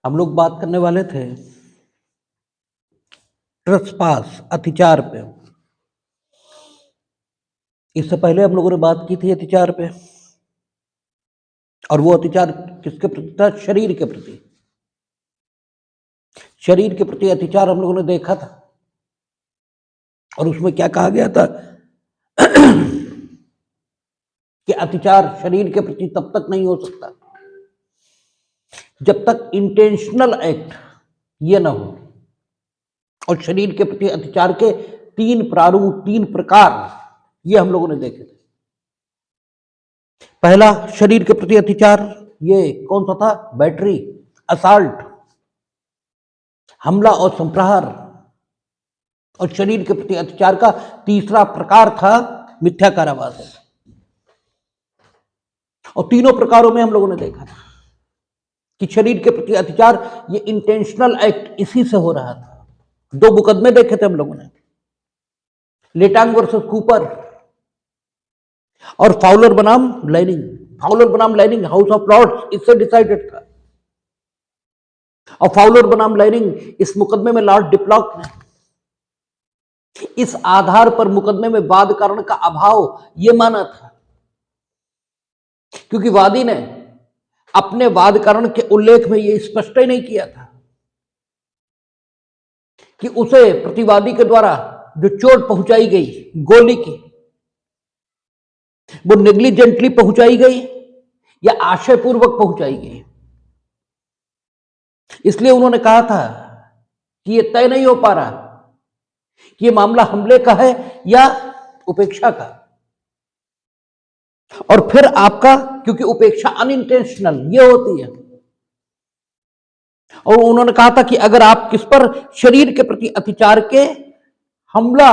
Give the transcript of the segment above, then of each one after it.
हम लोग बात करने वाले थे ट्रेसपास, अतिचार पे। इससे पहले हम लोगों ने बात की थी अतिचार पे, और वो अतिचार किसके प्रति था? शरीर के प्रति। शरीर के प्रति अतिचार हम लोगों ने देखा था, और उसमें क्या कहा गया था कि अतिचार शरीर के प्रति तब तक नहीं हो सकता जब तक इंटेंशनल एक्ट ये ना हो। और शरीर के प्रति अतिचार के तीन प्रारूप, तीन प्रकार ये हम लोगों ने देखे थे। पहला शरीर के प्रति अतिचार ये कौन सा था? बैटरी, असाल्ट, हमला और संप्रहार। और शरीर के प्रति अत्याचार का तीसरा प्रकार था मिथ्या कारावास। और तीनों प्रकारों में हम लोगों ने देखा था कि शरीर के प्रति अत्याचार ये इंटेंशनल एक्ट इसी से हो रहा था। दो मुकदमे देखे थे हम लोगों ने, लेटांग वर्सेस कूपर और फाउलर बनाम लाइनिंग। फाउलर बनाम लाइनिंग हाउस ऑफ लॉर्ड्स इससे डिसाइडेड था, और फाउलर बनाम लाइनिंग इस मुकदमे में लॉर्ड डिप्लॉक ने इस आधार पर मुकदमे में वाद कारण का अभाव यह माना था, क्योंकि वादी ने अपने वाद कारण के उल्लेख में यह स्पष्ट ही नहीं किया था कि उसे प्रतिवादी के द्वारा जो चोट पहुंचाई गई गोली की, वो नेग्लिजेंटली पहुंचाई गई या आशयपूर्वक पहुंचाई गई। इसलिए उन्होंने कहा था कि यह तय नहीं हो पा रहा कि यह मामला हमले का है या उपेक्षा का। और फिर आपका, क्योंकि उपेक्षा अनइंटेंशनल ये होती है, और उन्होंने कहा था कि अगर आप किस पर शरीर के प्रति अतिचार के हमला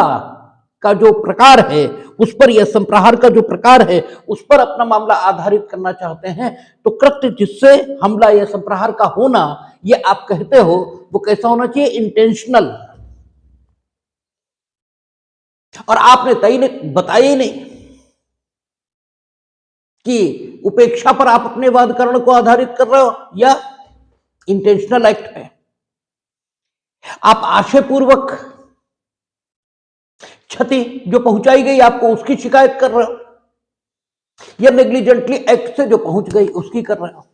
का जो प्रकार है उस पर, या संप्रहार का जो प्रकार है उस पर अपना मामला आधारित करना चाहते हैं, तो कृत्य जिससे हमला या संप्रहार का होना ये आप कहते हो वो कैसा होना चाहिए? इंटेंशनल। और आपने तय बताया ही नहीं कि उपेक्षा पर आप अपने वाद कारण को आधारित कर रहे हो या इंटेंशनल एक्ट है। आप आशयपूर्वक क्षति जो पहुंचाई गई आपको उसकी शिकायत कर रहे हो, या नेग्लिजेंटली एक्ट से जो पहुंच गई उसकी कर रहे हो।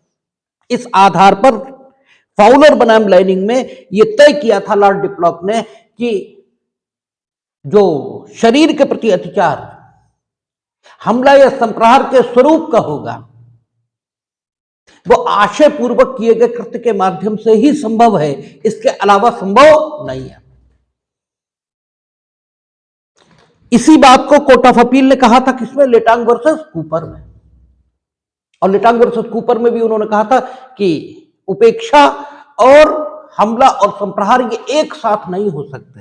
इस आधार पर फाउलर बनाम लाइनिंग में यह तय किया था लॉर्ड डिप्लॉक ने कि जो शरीर के प्रति अत्याचार हमला या संप्रहार के स्वरूप का होगा वो आशयपूर्वक किए गए कृत्य के माध्यम से ही संभव है, इसके अलावा संभव नहीं है। इसी बात को कोर्ट ऑफ अपील ने कहा था किसमें? लेटांग वर्सेस कूपर में। और लेटांग वर्सेस कूपर में भी उन्होंने कहा था कि उपेक्षा और हमला और संप्रहार ये एक साथ नहीं हो सकते,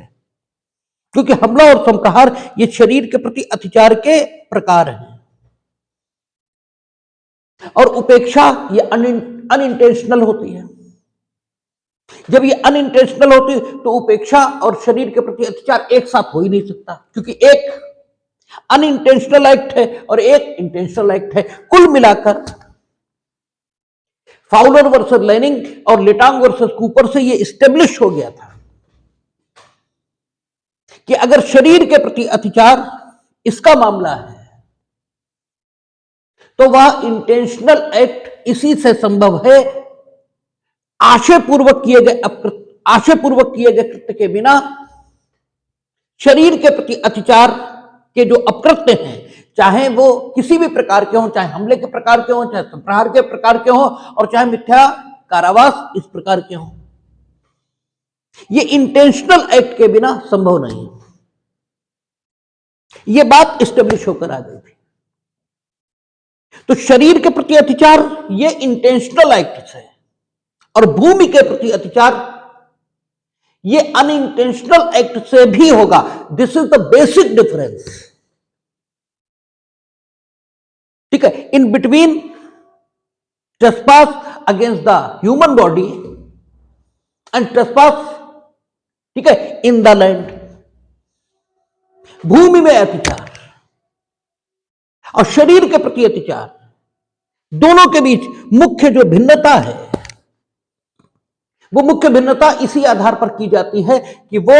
क्योंकि हमला और संप्रहार ये शरीर के प्रति अत्याचार के प्रकार हैं, और उपेक्षा ये अनइंटेंशनल होती है। जब ये अनइंटेंशनल होती है तो उपेक्षा और शरीर के प्रति अत्याचार एक साथ हो ही नहीं सकता, क्योंकि एक अनइंटेंशनल एक्ट है और एक इंटेंशनल एक्ट है। कुल मिलाकर फाउलर वर्सेस लाइनिंग और लेटांग वर्सेस कूपर से ये इस्टेब्लिश हो गया था कि अगर शरीर के प्रति अत्याचार इसका मामला है तो वह इंटेंशनल एक्ट इसी से संभव है। आशयपूर्वक किए गए कृत्य के बिना शरीर के प्रति अत्याचार के जो अपकृत्य हैं, चाहे वो किसी भी प्रकार के हों, चाहे हमले के प्रकार के हों, चाहे संप्रहार के प्रकार के हों, और चाहे मिथ्या कारावास इस प्रकार के हों, ये इंटेंशनल एक्ट के बिना संभव नहीं। ये बात इस्टेब्लिश होकर आ गई थी। तो शरीर के प्रति अत्याचार ये इंटेंशनल एक्ट है, और भूमि के प्रति अत्याचार ये अनइंटेंशनल एक्ट से भी होगा। This is the basic difference. ठीक है, in between trespass against the human body and trespass, ठीक है, इन द लैंड। भूमि में अत्याचार और शरीर के प्रति अत्याचार, दोनों के बीच मुख्य जो भिन्नता है वो मुख्य भिन्नता इसी आधार पर की जाती है कि वो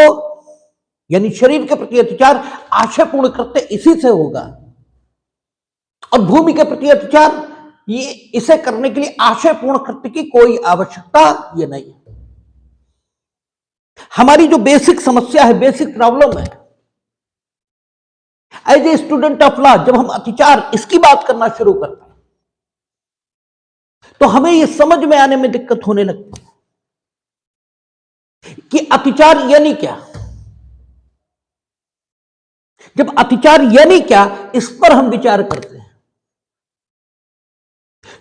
यानी शरीर के प्रति अत्याचार आशयपूर्ण कृत्य इसी से होगा, और भूमि के प्रति अत्याचार ये इसे करने के लिए आशयपूर्ण कृत्य की कोई आवश्यकता ये नहीं है। हमारी जो बेसिक समस्या है, बेसिक प्रॉब्लम है, as a student of law, जब हम अत्याचार इसकी बात करना शुरू करते हैं तो हमें यह समझ में आने में दिक्कत होने लगती है कि अत्याचार यानी क्या। जब अत्याचार यानी क्या इस पर हम विचार करते हैं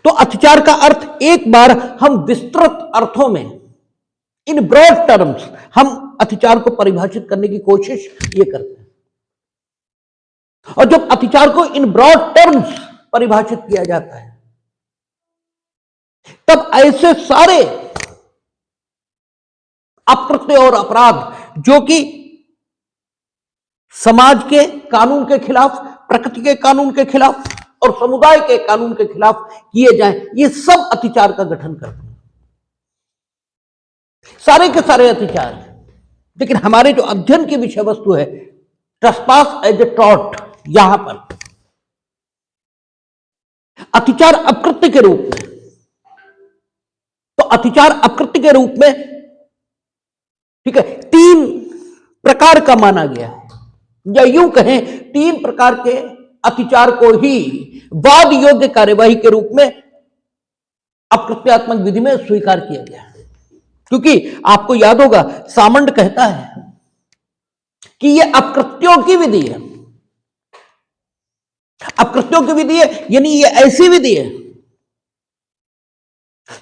तो अत्याचार का अर्थ एक बार हम विस्तृत अर्थों में, इन ब्रॉड टर्म्स, हम अत्याचार को परिभाषित करने की कोशिश ये करते हैं। और जब अत्याचार को इन ब्रॉड टर्म्स परिभाषित किया जाता है तब ऐसे सारे अकृत्य और अपराध जो कि समाज के कानून के खिलाफ, प्रकृति के कानून के खिलाफ और समुदाय के कानून के खिलाफ किए जाएं, ये सब अत्याचार का गठन करते हैं, सारे के सारे अत्याचार। लेकिन हमारे जो अध्ययन की विषय वस्तु है ट्रेसपास एज ए टॉर्ट, यहां पर अत्याचार अकृत्य के रूप में, तो अत्याचार अकृत्य के रूप में, ठीक है, 3 प्रकार का माना गया है, या यूं कहें 3 प्रकार के अत्याचार को ही वाद योग्य कार्यवाही के रूप में अकृत्यात्मक विधि में स्वीकार किया गया है। क्योंकि आपको याद होगा सामंड कहता है कि यह अकृत्यों की विधि है। अकृत्यों की विधि है यानी यह ऐसी विधि है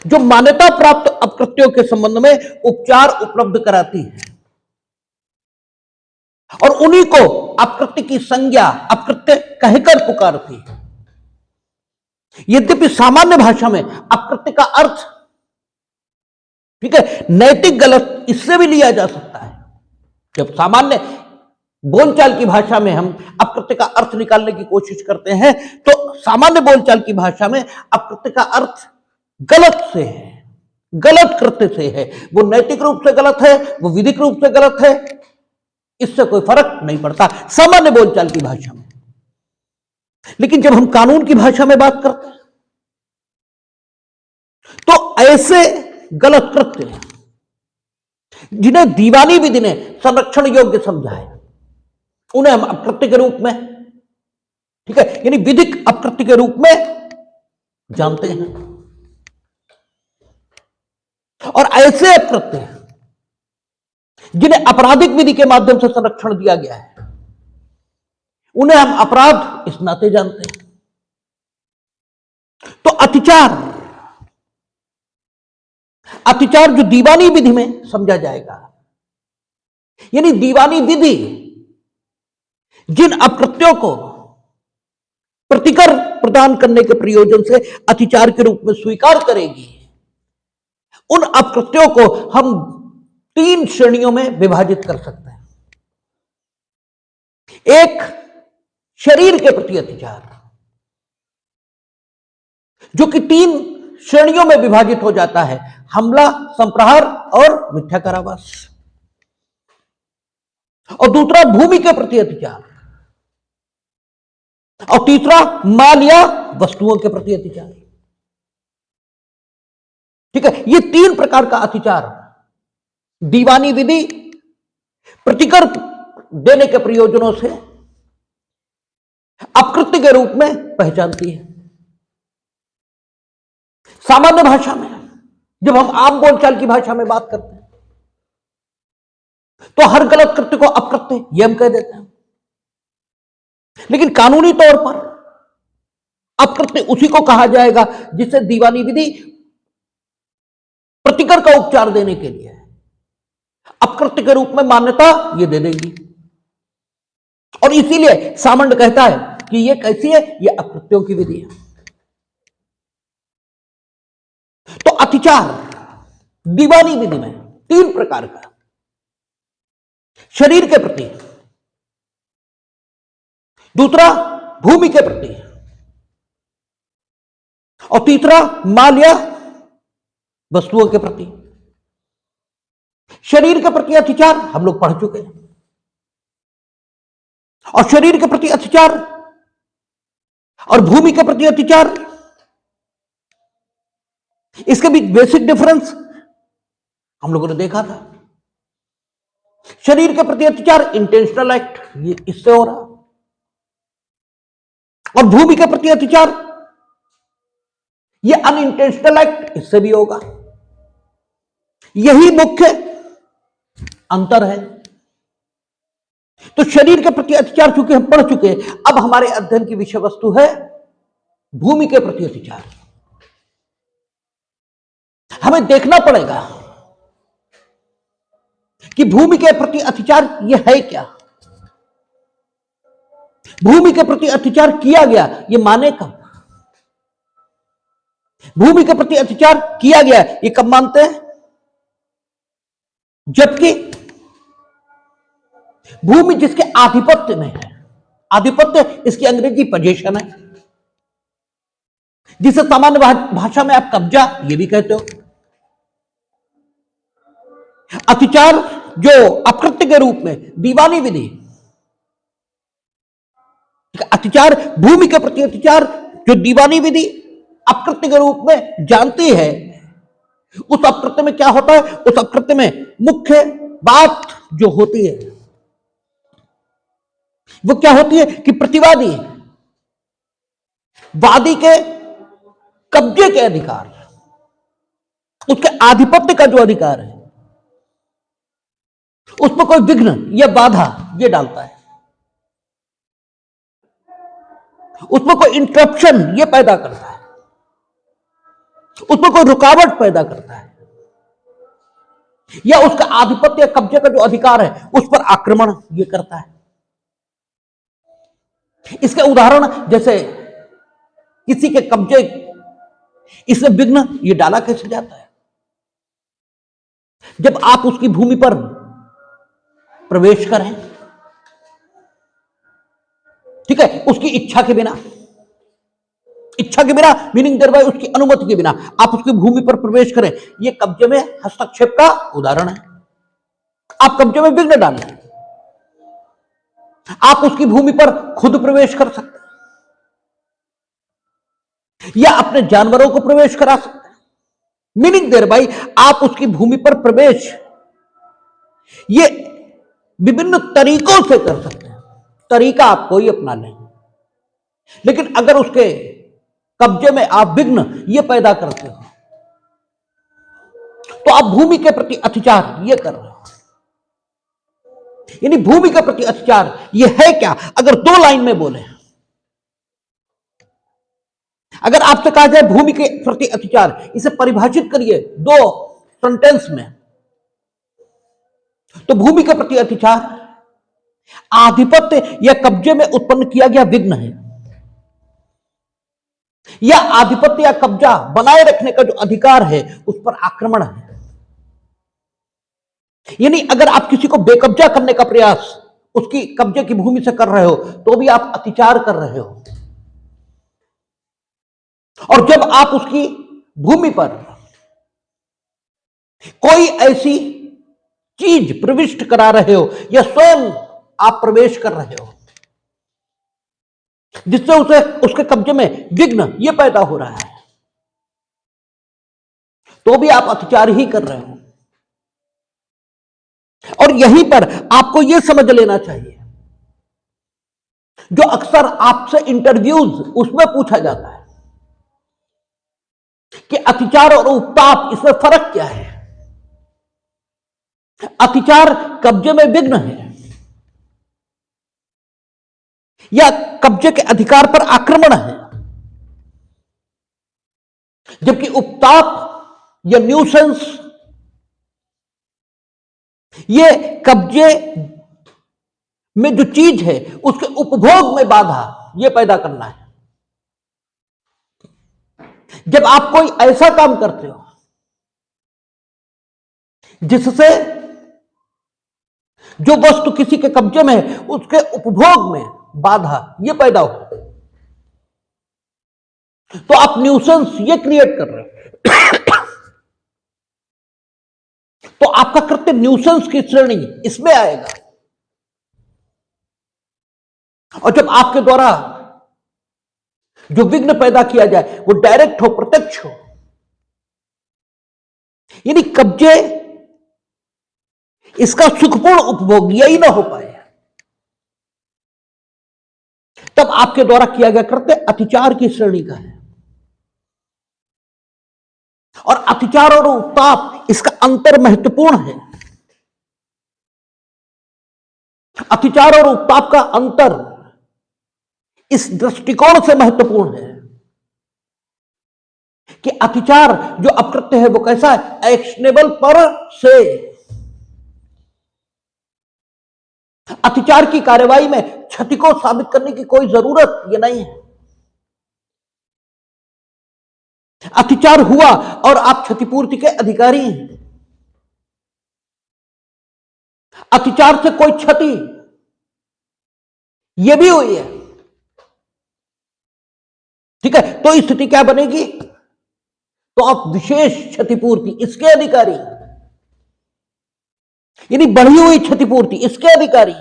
जो मान्यता प्राप्त अपकृत्यों के संबंध में उपचार उपलब्ध कराती है और उन्हीं को अपकृत्य की संज्ञा, अपकृत्य कहकर पुकारती है। यद्यपि सामान्य भाषा में अपकृत्य का अर्थ, ठीक है, नैतिक गलत इससे भी लिया जा सकता है। जब सामान्य बोलचाल की भाषा में हम अपकृत्य का अर्थ निकालने की कोशिश करते हैं तो सामान्य बोलचाल की भाषा में अपकृत्य का अर्थ गलत से है, गलत कृत्य से है। वो नैतिक रूप से गलत है, वो विधिक रूप से गलत है, इससे कोई फर्क नहीं पड़ता सामान्य बोलचाल की भाषा में। लेकिन जब हम कानून की भाषा में बात करते हैं तो ऐसे गलत कृत्य जिन्हें दीवानी विधि ने संरक्षण योग्य समझा है उन्हें हम अपकृत्य के रूप में, ठीक है, यानी विधिक अपकृत्य के रूप में जानते हैं। और ऐसे अपकृत्य जिन्हें आपराधिक विधि के माध्यम से संरक्षण दिया गया है उन्हें हम अपराध इस नाते जानते हैं। तो अत्याचार जो दीवानी विधि में समझा जाएगा, यानी दीवानी विधि जिन अपकृत्यों को प्रतिकर प्रदान करने के प्रयोजन से अत्याचार के रूप में स्वीकार करेगी, उन अपकृत्यों को हम 3 श्रेणियों में विभाजित कर सकते हैं। एक, शरीर के प्रति अत्याचार, जो कि 3 श्रेणियों में विभाजित हो जाता है, हमला, संप्रहार और मिथ्या कारावास। और दूसरा भूमि के प्रति अत्याचार, और तीसरा माल या वस्तुओं के प्रति अत्याचार। ठीक है, ये 3 प्रकार का अत्याचार दीवानी विधि प्रतिकर देने के प्रयोजनों से अपकृत्य के रूप में पहचानती है। सामान्य भाषा में जब हम आम बोलचाल की भाषा में बात करते हैं तो हर गलत कृत्य को अपकृत्य यह हम कह देते हैं, लेकिन कानूनी तौर पर अपकृत्य उसी को कहा जाएगा जिसे दीवानी विधि प्रतिकर का उपचार देने के लिए अपकृत्य के रूप में मान्यता ये दे देगी। और इसीलिए सामंड कहता है कि ये कैसी है, ये अपकृत्यों की विधि है। तो अत्याचार दीवानी विधि में 3 प्रकार का, शरीर के प्रति, दूसरा भूमि के प्रति, और तीसरा माल या वस्तुओं के प्रति। शरीर के प्रति अत्याचार हम लोग पढ़ चुके हैं, और शरीर के प्रति अत्याचार और भूमि के प्रति अत्याचार, इसके बीच बेसिक डिफरेंस हम लोगों ने देखा था। शरीर के प्रति अत्याचार इंटेंशनल एक्ट, ये इससे हो रहा, और भूमि के प्रति अत्याचार ये अनइंटेंशनल एक्ट, इससे भी होगा। यही मुख्य अंतर है। तो शरीर के प्रति अत्याचार चूंकि हम पढ़ चुके हैं, अब हमारे अध्ययन की विषय वस्तु है भूमि के प्रति अत्याचार। हमें देखना पड़ेगा कि भूमि के प्रति अत्याचार यह है क्या, भूमि के प्रति अत्याचार किया गया ये माने कब, भूमि के प्रति अत्याचार किया गया ये कब मानते हैं, जबकि भूमि जिसके आधिपत्य में है, आधिपत्य इसकी अंग्रेजी पोजीशन है, जिसे सामान्य भाषा में आप कब्जा ये भी कहते हो। अत्याचार जो अकृत्य के रूप में दीवानी विधि, अत्याचार भूमि के प्रति अत्याचार जो दीवानी विधि अकृत्य के रूप में जानती है, उस अकृत्य में क्या होता है, उस अकृत्य में मुख्य बात जो होती है वो क्या होती है कि प्रतिवादी वादी के कब्जे के अधिकार, उसके आधिपत्य का जो अधिकार है, उसमें कोई विघ्न या बाधा ये डालता है, उसमें कोई इंटरप्शन ये पैदा करता है, उसमें कोई रुकावट पैदा करता है, या उसका आधिपत्य या कब्जे का जो अधिकार है उस पर आक्रमण ये करता है। इसके उदाहरण जैसे किसी के कब्जे, इसमें विघ्न ये डाला कैसे जाता है, जब आप उसकी भूमि पर प्रवेश करें, ठीक है, उसकी इच्छा के बिना, इच्छा के बिना मीनिंग देयर बाय उसकी अनुमति के बिना आप उसकी भूमि पर प्रवेश करें, यह कब्जे में हस्तक्षेप का उदाहरण है। आप कब्जे में विघ्न डाल रहे हैं, आप उसकी भूमि पर खुद प्रवेश कर सकते हैं या अपने जानवरों को प्रवेश करा सकते हैं। मीनिंग देयर बाय आप उसकी भूमि पर प्रवेश ये विभिन्न तरीकों से कर सकते हैं, तरीका आप कोई अपना लें, लेकिन अगर उसके कब्जे में आप विघ्न ये पैदा करते हो तो आप भूमि के प्रति अत्याचार ये कर रहे हो। यानी भूमि के प्रति अत्याचार ये है क्या, अगर दो लाइन में बोले, अगर आपसे कहा जाए भूमि के प्रति अत्याचार, इसे परिभाषित करिए दो सेंटेंस में, तो भूमि के प्रति अत्याचार आधिपत्य या कब्जे में उत्पन्न किया गया विघ्न है, या आधिपत्य या कब्जा बनाए रखने का जो अधिकार है उस पर आक्रमण है। यानी अगर आप किसी को बेकब्जा करने का प्रयास उसकी कब्जे की भूमि से कर रहे हो तो भी आप अत्याचार कर रहे हो, और जब आप उसकी भूमि पर कोई ऐसी चीज प्रविष्ट करा रहे हो या स्वयं आप प्रवेश कर रहे हो जिससे उसे उसके कब्जे में विघ्न ये पैदा हो रहा है, तो भी आप अत्याचार ही कर रहे हो। और यहीं पर आपको यह समझ लेना चाहिए, जो अक्सर आपसे इंटरव्यूज उसमें पूछा जाता है कि अत्याचार और उत्ताप इसमें फर्क क्या है। अत्याचार कब्जे में विघ्न है या कब्जे के अधिकार पर आक्रमण है, जबकि उत्ताप या न्यूसेंस ये कब्जे में जो चीज है उसके उपभोग में बाधा ये पैदा करना है। जब आप कोई ऐसा काम करते हो जिससे जो वस्तु किसी के कब्जे में है उसके उपभोग में बाधा ये पैदा हो, तो आप न्यूसेंस ये क्रिएट कर रहे हो। तो आपका कृत्य न्यूसेंस की श्रेणी इसमें आएगा। और जब आपके द्वारा जो विघ्न पैदा किया जाए वो डायरेक्ट हो, प्रत्यक्ष हो, यानी कब्जे, इसका सुखपूर्ण उपभोग यही ना हो पाए, तब आपके द्वारा किया गया कृत्य अतिचार की श्रेणी का है। और अतिचार और उत्ताप, इसका अंतर महत्वपूर्ण है। अतिचार और उत्ताप का अंतर इस दृष्टिकोण से महत्वपूर्ण है कि अतिचार जो अपकृत्य है वो कैसा है, एक्शनेबल पर से। अतिचार की कार्यवाही में क्षति को साबित करने की कोई जरूरत ये नहीं है। अतिचार हुआ और आप क्षतिपूर्ति के अधिकारी हैं। अतिचार से कोई क्षति यह भी हुई है, ठीक है, तो स्थिति क्या बनेगी, तो आप विशेष क्षतिपूर्ति इसके अधिकारी, यानी बढ़ी हुई क्षतिपूर्ति इसके अधिकारी।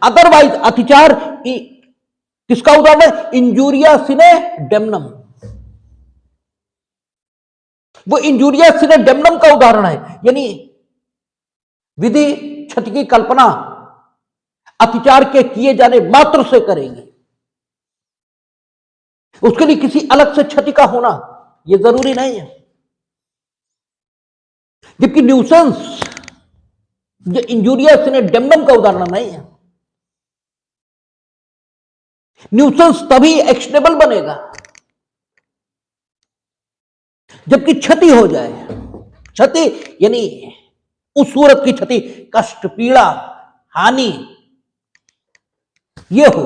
अदरवाइज अतिचार किसका उदाहरण है, इंजूरिया सिने डेमनम, वो इंजूरिया सिने डेमनम का उदाहरण है। यानी विधि क्षति की कल्पना अतिचार के किए जाने मात्र से करेगी, उसके लिए किसी अलग से क्षति का होना यह जरूरी नहीं है। जबकि न्यूसेंस जो इंजूरिया सिने डेमनम का उदाहरण नहीं है। न्यूसेंस तभी एक्शनेबल बनेगा जबकि क्षति हो जाए। क्षति यानी उस सूरत की क्षति, कष्ट, पीड़ा, हानि ये हो,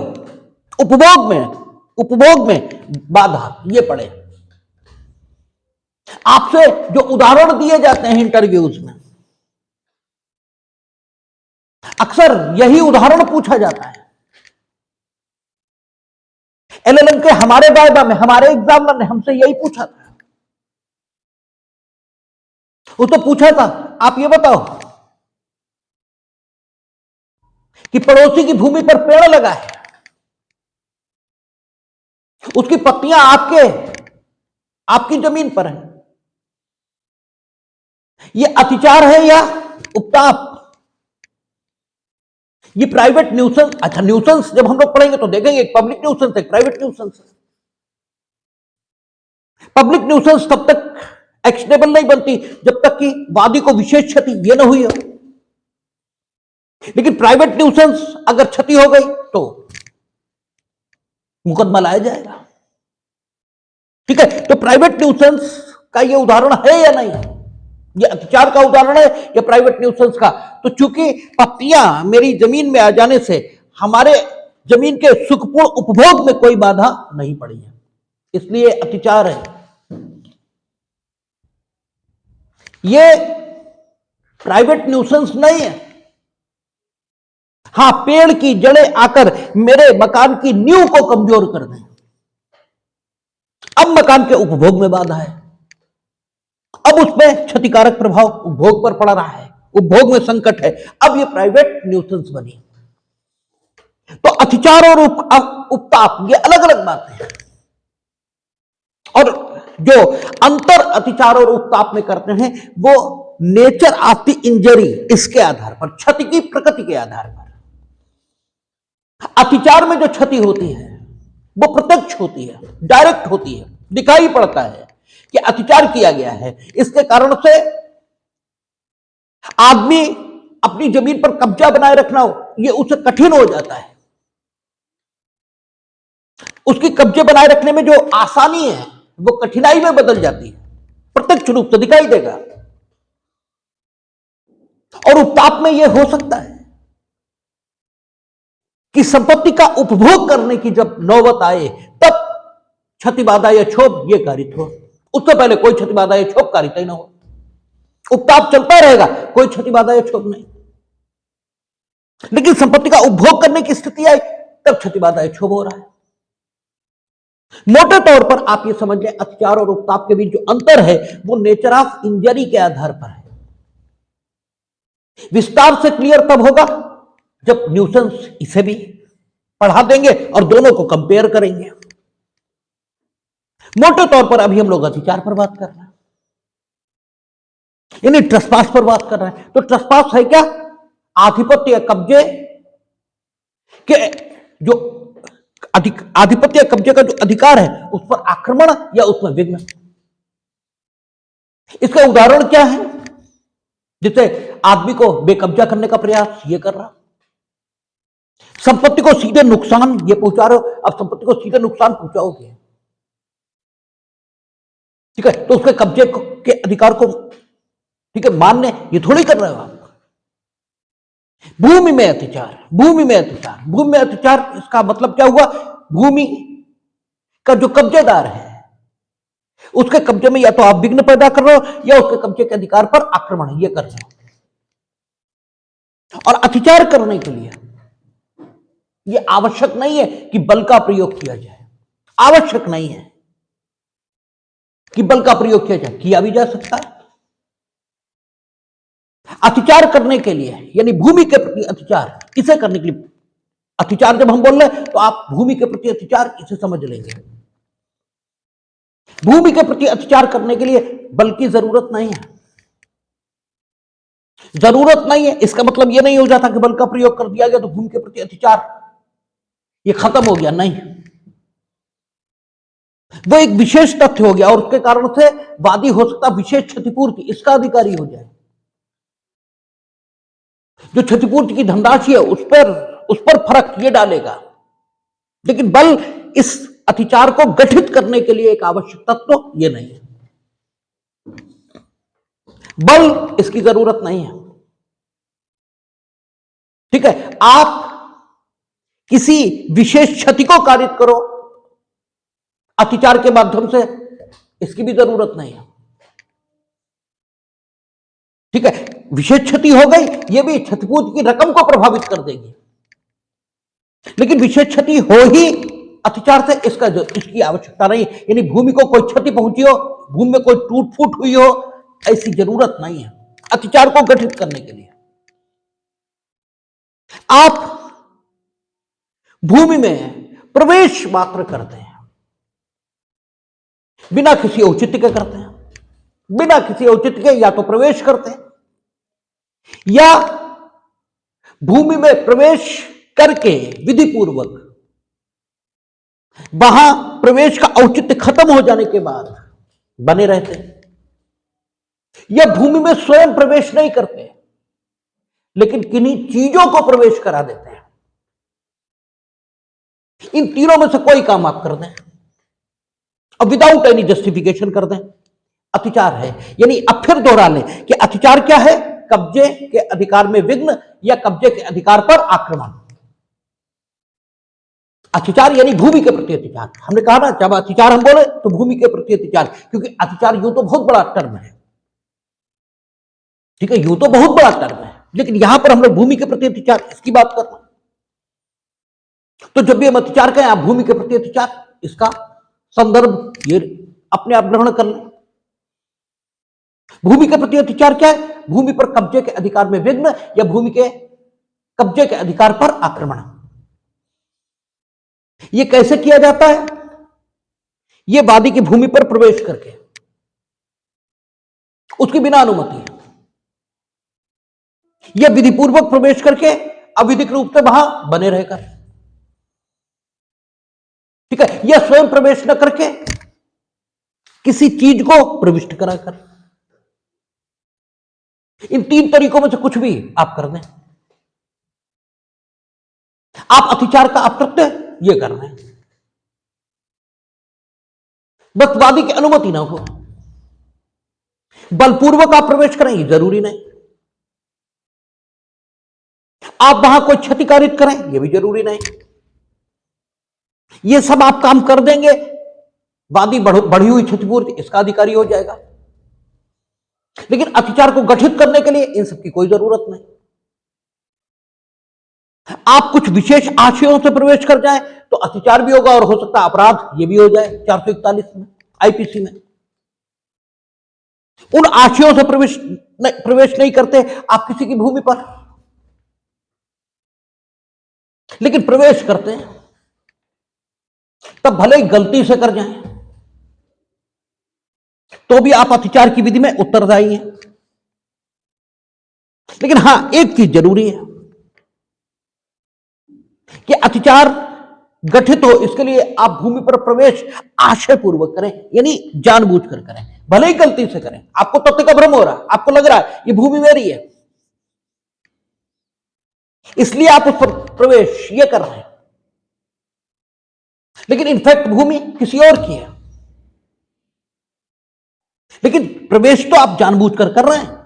उपभोग में बाधा ये पड़े। आपसे जो उदाहरण दिए जाते हैं इंटरव्यूज में, अक्सर यही उदाहरण पूछा जाता है। एलएलएम के हमारे वायदा में हमारे एग्जामिनर ने हमसे यही पूछा था। वो तो पूछा था, आप ये बताओ कि पड़ोसी की भूमि पर पेड़ लगा है, उसकी पत्तियां आपकी जमीन पर है, ये अतिचार है या उपताप? ये प्राइवेट न्यूसेंस। अच्छा, न्यूसेंस जब हम लोग पढ़ेंगे तो देखेंगे एक पब्लिक न्यूसेंस है, प्राइवेट न्यूसेंस है। पब्लिक न्यूसेंस तब तक एक्शनेबल नहीं बनती जब तक कि वादी को विशेष क्षति ये ना हुई हो। लेकिन प्राइवेट न्यूसेंस अगर क्षति हो गई तो मुकदमा लाया जाएगा, ठीक है। तो प्राइवेट न्यूसेंस का ये उदाहरण है या नहीं, ये अतिचार का उदाहरण है या प्राइवेट न्यूसेंस का? तो चूंकि पत्तियां मेरी जमीन में आ जाने से हमारे जमीन के सुखपूर्ण उपभोग में कोई बाधा नहीं पड़ी है, इसलिए अतिचार है। ये प्राइवेट न्यूसेंस नहीं है। हां, पेड़ की जड़ें आकर मेरे मकान की नींव को कमजोर कर दें, अब मकान के उपभोग में बाधा है, अब उसमें क्षतिकारक प्रभाव उपभोग पर पड़ रहा है, उपभोग में संकट है, अब ये प्राइवेट न्यूसेंस बनी। तो अतिचार और उपताप ये अलग अलग बातें हैं, और जो अंतर अतिचार और उपताप में करते हैं वो नेचर ऑफ द इंजरी, इसके आधार पर, क्षति की प्रकृति के आधार पर। अतिचार में जो क्षति होती है वो प्रत्यक्ष होती है, डायरेक्ट होती है, दिखाई पड़ता है कि अतिचार किया गया है। इसके कारण से आदमी अपनी जमीन पर कब्जा बनाए रखना ये उसे कठिन हो जाता है। उसकी कब्जे बनाए रखने में जो आसानी है वो कठिनाई में बदल जाती है, प्रत्यक्ष रूप से दिखाई देगा। और उपताप में यह हो सकता है कि संपत्ति का उपभोग करने की जब नौबत आए तब क्षति बाधा या क्षोभ ये कारित हो, उससे पहले कोई क्षति बाधा या क्षोभ कारित ही ना हो। उपताप चलता रहेगा, कोई क्षति बाधा या क्षोभ नहीं। लेकिन संपत्ति का उपभोग करने की स्थिति आई तब क्षति बाधा या क्षोभ हो रहा है। मोटे तौर पर आप ये समझ लें, अत्याचार और उत्ताप के बीच जो अंतर है वो नेचर ऑफ इंजरी के आधार पर है। विस्तार से क्लियर तब होगा जब न्यूसेंस इसे भी पढ़ा देंगे और दोनों को कंपेयर करेंगे। मोटे तौर पर अभी हम लोग अत्याचार पर बात कर रहे हैं, यानी ट्रेसपास पर बात कर रहे हैं। तो ट्रेसपास है क्या? आधिपत्य या कब्जे के जो आधिपत्य या कब्जे का जो अधिकार है उस पर आक्रमण या उसमें विघ्न। इसका उदाहरण क्या है? जैसे आदमी को बेकब्जा करने का प्रयास ये कर रहा, संपत्ति को सीधे नुकसान ये पहुंचा रहे हो, अब संपत्ति को सीधे नुकसान पहुंचाओगे, ठीक है, तो उसके कब्जे के अधिकार को, ठीक है, मानने ये थोड़ी कर रहे हो आप। भूमि में अत्याचार, भूमि में अत्याचार, भूमि में अत्याचार, इसका मतलब क्या हुआ? भूमि का जो कब्जेदार है उसके कब्जे में या तो आप विघ्न पैदा कर रहे हो या उसके कब्जे के अधिकार पर आक्रमण ये कर रहे हो। और अत्याचार करने के लिए यह आवश्यक नहीं है कि बल का प्रयोग किया जाए, आवश्यक नहीं है कि बल का प्रयोग किया जाए, किया भी जा सकता है। अत्याचार करने के लिए यानी भूमि के प्रति अत्याचार, इसे करने के लिए अत्याचार जब हम बोल रहे हैं तो आप भूमि के प्रति अत्याचार इसे समझ लेंगे। भूमि के प्रति अत्याचार करने के लिए बल की जरूरत नहीं है, जरूरत नहीं है। इसका मतलब यह नहीं हो जाता कि बल का प्रयोग कर दिया गया तो भूमि के प्रति अत्याचार ये खत्म हो गया, नहीं। वो एक विशेष तथ्य हो गया और उसके कारण से वादी हो सकता विशेष क्षतिपूर्ति इसका अधिकारी हो जाए। जो क्षतिपूर्ति की धनराशि है उस पर फर्क ये डालेगा, लेकिन बल इस अत्याचार को गठित करने के लिए एक आवश्यक तत्व ये नहीं है। बल इसकी जरूरत नहीं है, ठीक है। आप किसी विशेष क्षति को कारित करो अत्याचार के माध्यम से, इसकी भी जरूरत नहीं है, ठीक है। विशेष क्षति हो गई, यह भी क्षतिपूर्ति की रकम को प्रभावित कर देगी, लेकिन विशेष क्षति हो ही अत्याचार से इसकी आवश्यकता नहीं। यानी भूमि को कोई क्षति पहुंची हो, भूमि में कोई टूट फूट हुई हो, ऐसी जरूरत नहीं है अत्याचार को गठित करने के लिए। आप भूमि में प्रवेश मात्र करते हैं, बिना किसी औचित्य के करते हैं, बिना किसी औचित्य के या तो प्रवेश करते हैं या भूमि में प्रवेश करके विधिपूर्वक वहां प्रवेश का औचित्य खत्म हो जाने के बाद बने रहते हैं, या भूमि में स्वयं प्रवेश नहीं करते लेकिन किन्हीं चीजों को प्रवेश करा देते हैं। इन तीनों में से कोई काम आप कर दें और विदाउट एनी जस्टिफिकेशन कर दें, अत्याचार है। यानी अब फिर दोहरा लें कि अत्याचार क्या है? कब्जे के अधिकार में विघ्न या कब्जे के अधिकार पर आक्रमण। अत्याचार यानी भूमि के प्रति अत्याचार। हमने कहा ना, जब अत्याचार हम बोले तो भूमि के प्रति अत्याचार, क्योंकि अत्याचार यूं तो बहुत बड़ा टर्म है, ठीक है, यूं तो बहुत बड़ा टर्म है, लेकिन यहां पर हम लोग भूमि के प्रति अत्याचार इसकी बात कर रहे हैं। तो जब भी हम अत्याचार कहें, आप भूमि के प्रति अत्याचार, इसका संदर्भ ये अपने आप ग्रहण कर लें। भूमि के प्रति अत्याचार क्या है? भूमि पर कब्जे के अधिकार में विघ्न या भूमि के कब्जे के अधिकार पर आक्रमण। यह कैसे किया जाता है? यह वादी की भूमि पर प्रवेश करके, उसकी बिना अनुमति, यह विधिपूर्वक प्रवेश करके अविधिक रूप से वहां बने रहकर, ठीक है, यह स्वयं प्रवेश न करके किसी चीज को प्रविष्ट कराकर। इन तीन तरीकों में से कुछ भी आप कर दें, आप अत्याचार का अप्रत्यय ये कर रहे हैं, बस वादी की अनुमति ना हो, बलपूर्वक आप प्रवेश करें ये जरूरी नहीं, आप वहां कोई क्षति कारित करें यह भी जरूरी नहीं। ये सब आप काम कर देंगे, वादी बढ़ी हुई क्षतिपूर्ति इसका अधिकारी हो जाएगा, लेकिन अत्याचार को गठित करने के लिए इन सब की कोई जरूरत नहीं। आप कुछ विशेष आशयों से प्रवेश कर जाए तो अत्याचार भी होगा और हो सकता है अपराध ये भी हो जाए 441 में आईपीसी में। उन आशयों से प्रवेश नहीं करते आप किसी की भूमि पर, लेकिन प्रवेश करते हैं तब भले ही गलती से कर जाएं तो भी आप अत्याचार की विधि में उत्तरदायी हैं। लेकिन हां, एक चीज जरूरी है कि अत्याचार गठित हो इसके लिए आप भूमि पर प्रवेश आशय पूर्वक करें, यानी जानबूझकर करें, भले ही गलती से करें। आपको तथ्य का भ्रम हो रहा है, आपको लग रहा है ये भूमि मेरी है, इसलिए आप उस पर प्रवेश ये कर रहे हैं, लेकिन इनफैक्ट भूमि किसी और की है। लेकिन प्रवेश तो आप जानबूझकर कर रहे हैं,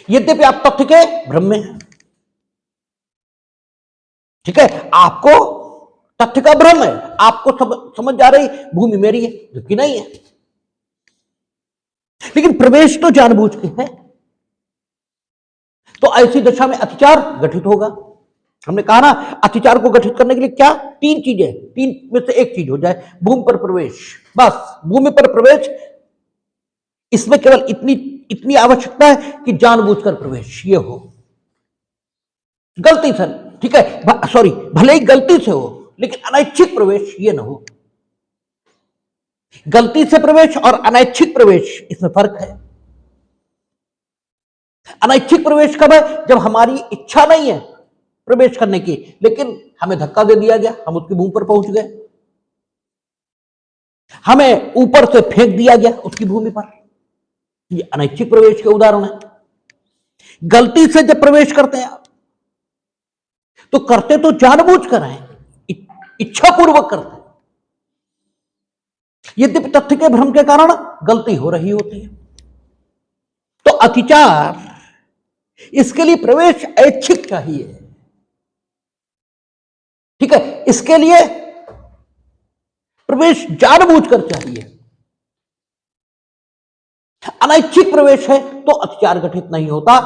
यद्यपि आप तथ्य के भ्रम में हैं। ठीक है, आपको तथ्य का भ्रम है, आपको समझ जा रही भूमि मेरी है, जबकि नहीं है। लेकिन प्रवेश तो जानबूझ के है, तो ऐसी दशा में अत्याचार गठित होगा। हमने कहा ना, अत्याचार को गठित करने के लिए क्या तीन चीजें, तीन में से एक चीज हो जाए, भूमि पर प्रवेश। बस भूमि पर प्रवेश, इसमें केवल इतनी आवश्यकता है कि जानबूझकर प्रवेश ये हो, गलती से, ठीक है, सॉरी, भले ही गलती से हो लेकिन अनैच्छिक प्रवेश ये ना हो। गलती से प्रवेश और अनैच्छिक प्रवेश, इसमें फर्क है। अनैच्छिक प्रवेश कब है? जब हमारी इच्छा नहीं है प्रवेश करने की, लेकिन हमें धक्का दे दिया गया, हम उसकी भूमि पर पहुंच गए, हमें ऊपर से फेंक दिया गया उसकी भूमि पर, ये अनैच्छिक प्रवेश के उदाहरण है। गलती से जब प्रवेश करते हैं आप, तो करते तो जानबूझ कर हैं, इच्छा पूर्वक करते हैं, यद्यपि तथ्य के भ्रम के कारण गलती हो रही होती है। तो अत्याचार, इसके लिए प्रवेश ऐच्छिक चाहिए, ठीक है, इसके लिए प्रवेश जानबूझकर चाहिए। अनैच्छिक प्रवेश है तो अत्याचार गठित नहीं होता।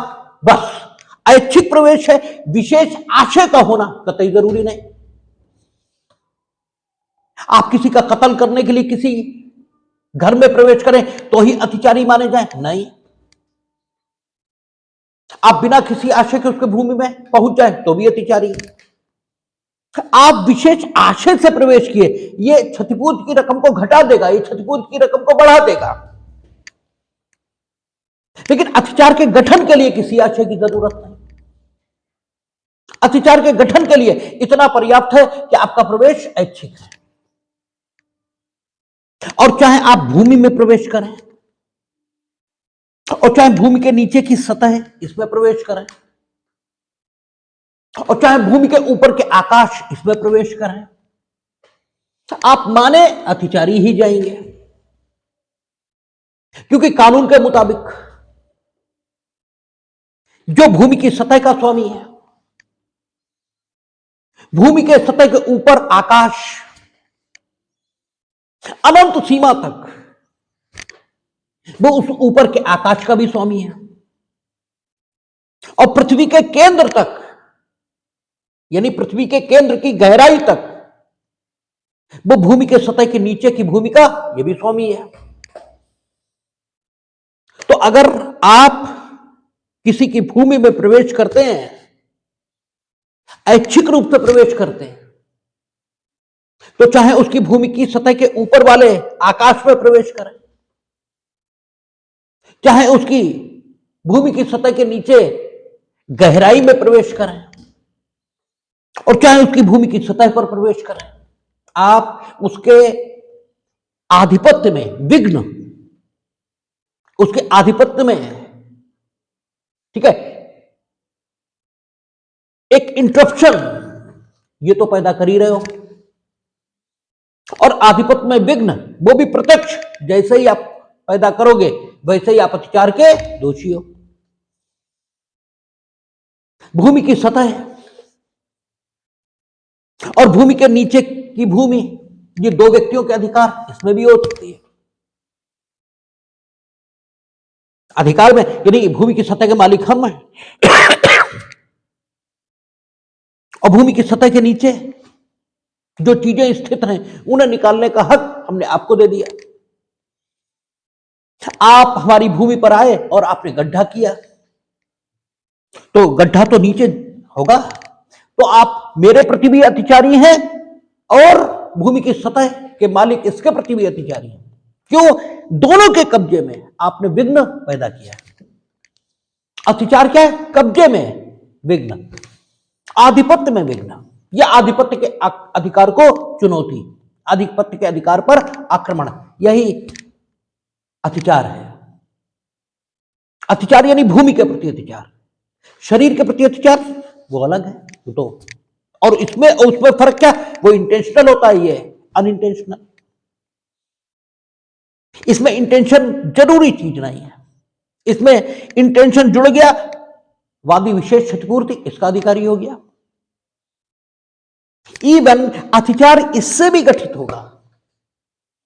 बस ऐच्छिक प्रवेश है, विशेष आशय का होना कतई जरूरी नहीं। आप किसी का कत्ल करने के लिए किसी घर में प्रवेश करें तो ही अत्याचारी माने जाए? नहीं। आप बिना किसी आशय के उसके भूमि में पहुंच जाए तो भी अत्याचारी। आप विशेष आशय से प्रवेश किए, ये क्षतिपूर्ति की रकम को घटा देगा, ये क्षतिपूर्ति की रकम को बढ़ा देगा, लेकिन अत्याचार के गठन के लिए किसी आशय की जरूरत नहीं। अत्याचार के गठन के लिए इतना पर्याप्त है कि आपका प्रवेश ऐच्छिक है, और चाहे आप भूमि में प्रवेश करें और चाहे भूमि के नीचे की सतह है इसमें प्रवेश करें, और चाहे भूमि के ऊपर के आकाश इसमें प्रवेश करें, आप माने अत्याचारी ही जाएंगे, क्योंकि कानून के मुताबिक जो भूमि की सतह का स्वामी है, भूमि के सतह के ऊपर आकाश अनंत सीमा तक, वो उस ऊपर के आकाश का भी स्वामी है, और पृथ्वी के केंद्र तक, यानी पृथ्वी के केंद्र की गहराई तक, वो भूमि के सतह के नीचे की भूमि का ये भी स्वामी है। तो अगर आप किसी की भूमि में प्रवेश करते हैं, ऐच्छिक रूप से प्रवेश करते हैं, तो चाहे उसकी भूमि की सतह के ऊपर वाले आकाश में प्रवेश करें, चाहे उसकी भूमि की सतह के नीचे गहराई में प्रवेश करें, और चाहे उसकी भूमि की सतह पर प्रवेश करें, आप उसके आधिपत्य में विघ्न, उसके आधिपत्य में, ठीक है, एक इंटरप्शन ये तो पैदा कर ही रहे हो, और आधिपत्य में विघ्न वो भी प्रत्यक्ष, जैसे ही आप पैदा करोगे वैसे ही आप अत्याचार के दोषी हो। भूमि की सतह और भूमि के नीचे की भूमि, ये दो व्यक्तियों के अधिकार इसमें भी हो सकती है। अधिकार में यानी भूमि की सतह के मालिक हम हैं और भूमि की सतह के नीचे जो चीजें स्थित हैं उन्हें निकालने का हक हमने आपको दे दिया। आप हमारी भूमि पर आए और आपने गड्ढा किया, तो गड्ढा तो नीचे होगा, तो आप मेरे प्रति भी अत्याचारी हैं और भूमि की सतह के मालिक इसके प्रति भी अत्याचारी हैं। क्यों? दोनों के कब्जे में आपने विघ्न पैदा किया। अत्याचार क्या है? कब्जे में विघ्न, आधिपत्य में विघ्न, या आधिपत्य के अधिकार को चुनौती, आधिपत्य के अधिकार पर आक्रमण, यही अत्याचार है। अत्याचार यानी भूमि के प्रति अत्याचार। शरीर के प्रति अत्याचार वो अलग है तो, और इसमें और उसमें फर्क क्या? वो इंटेंशनल होता है, ये अनइंटेंशनल। इसमें इंटेंशन जरूरी चीज नहीं है। इसमें इंटेंशन जुड़ गया, वादी विशेष क्षतिपूर्ति इसका अधिकारी हो गया। इवन अत्याचार इससे भी गठित होगा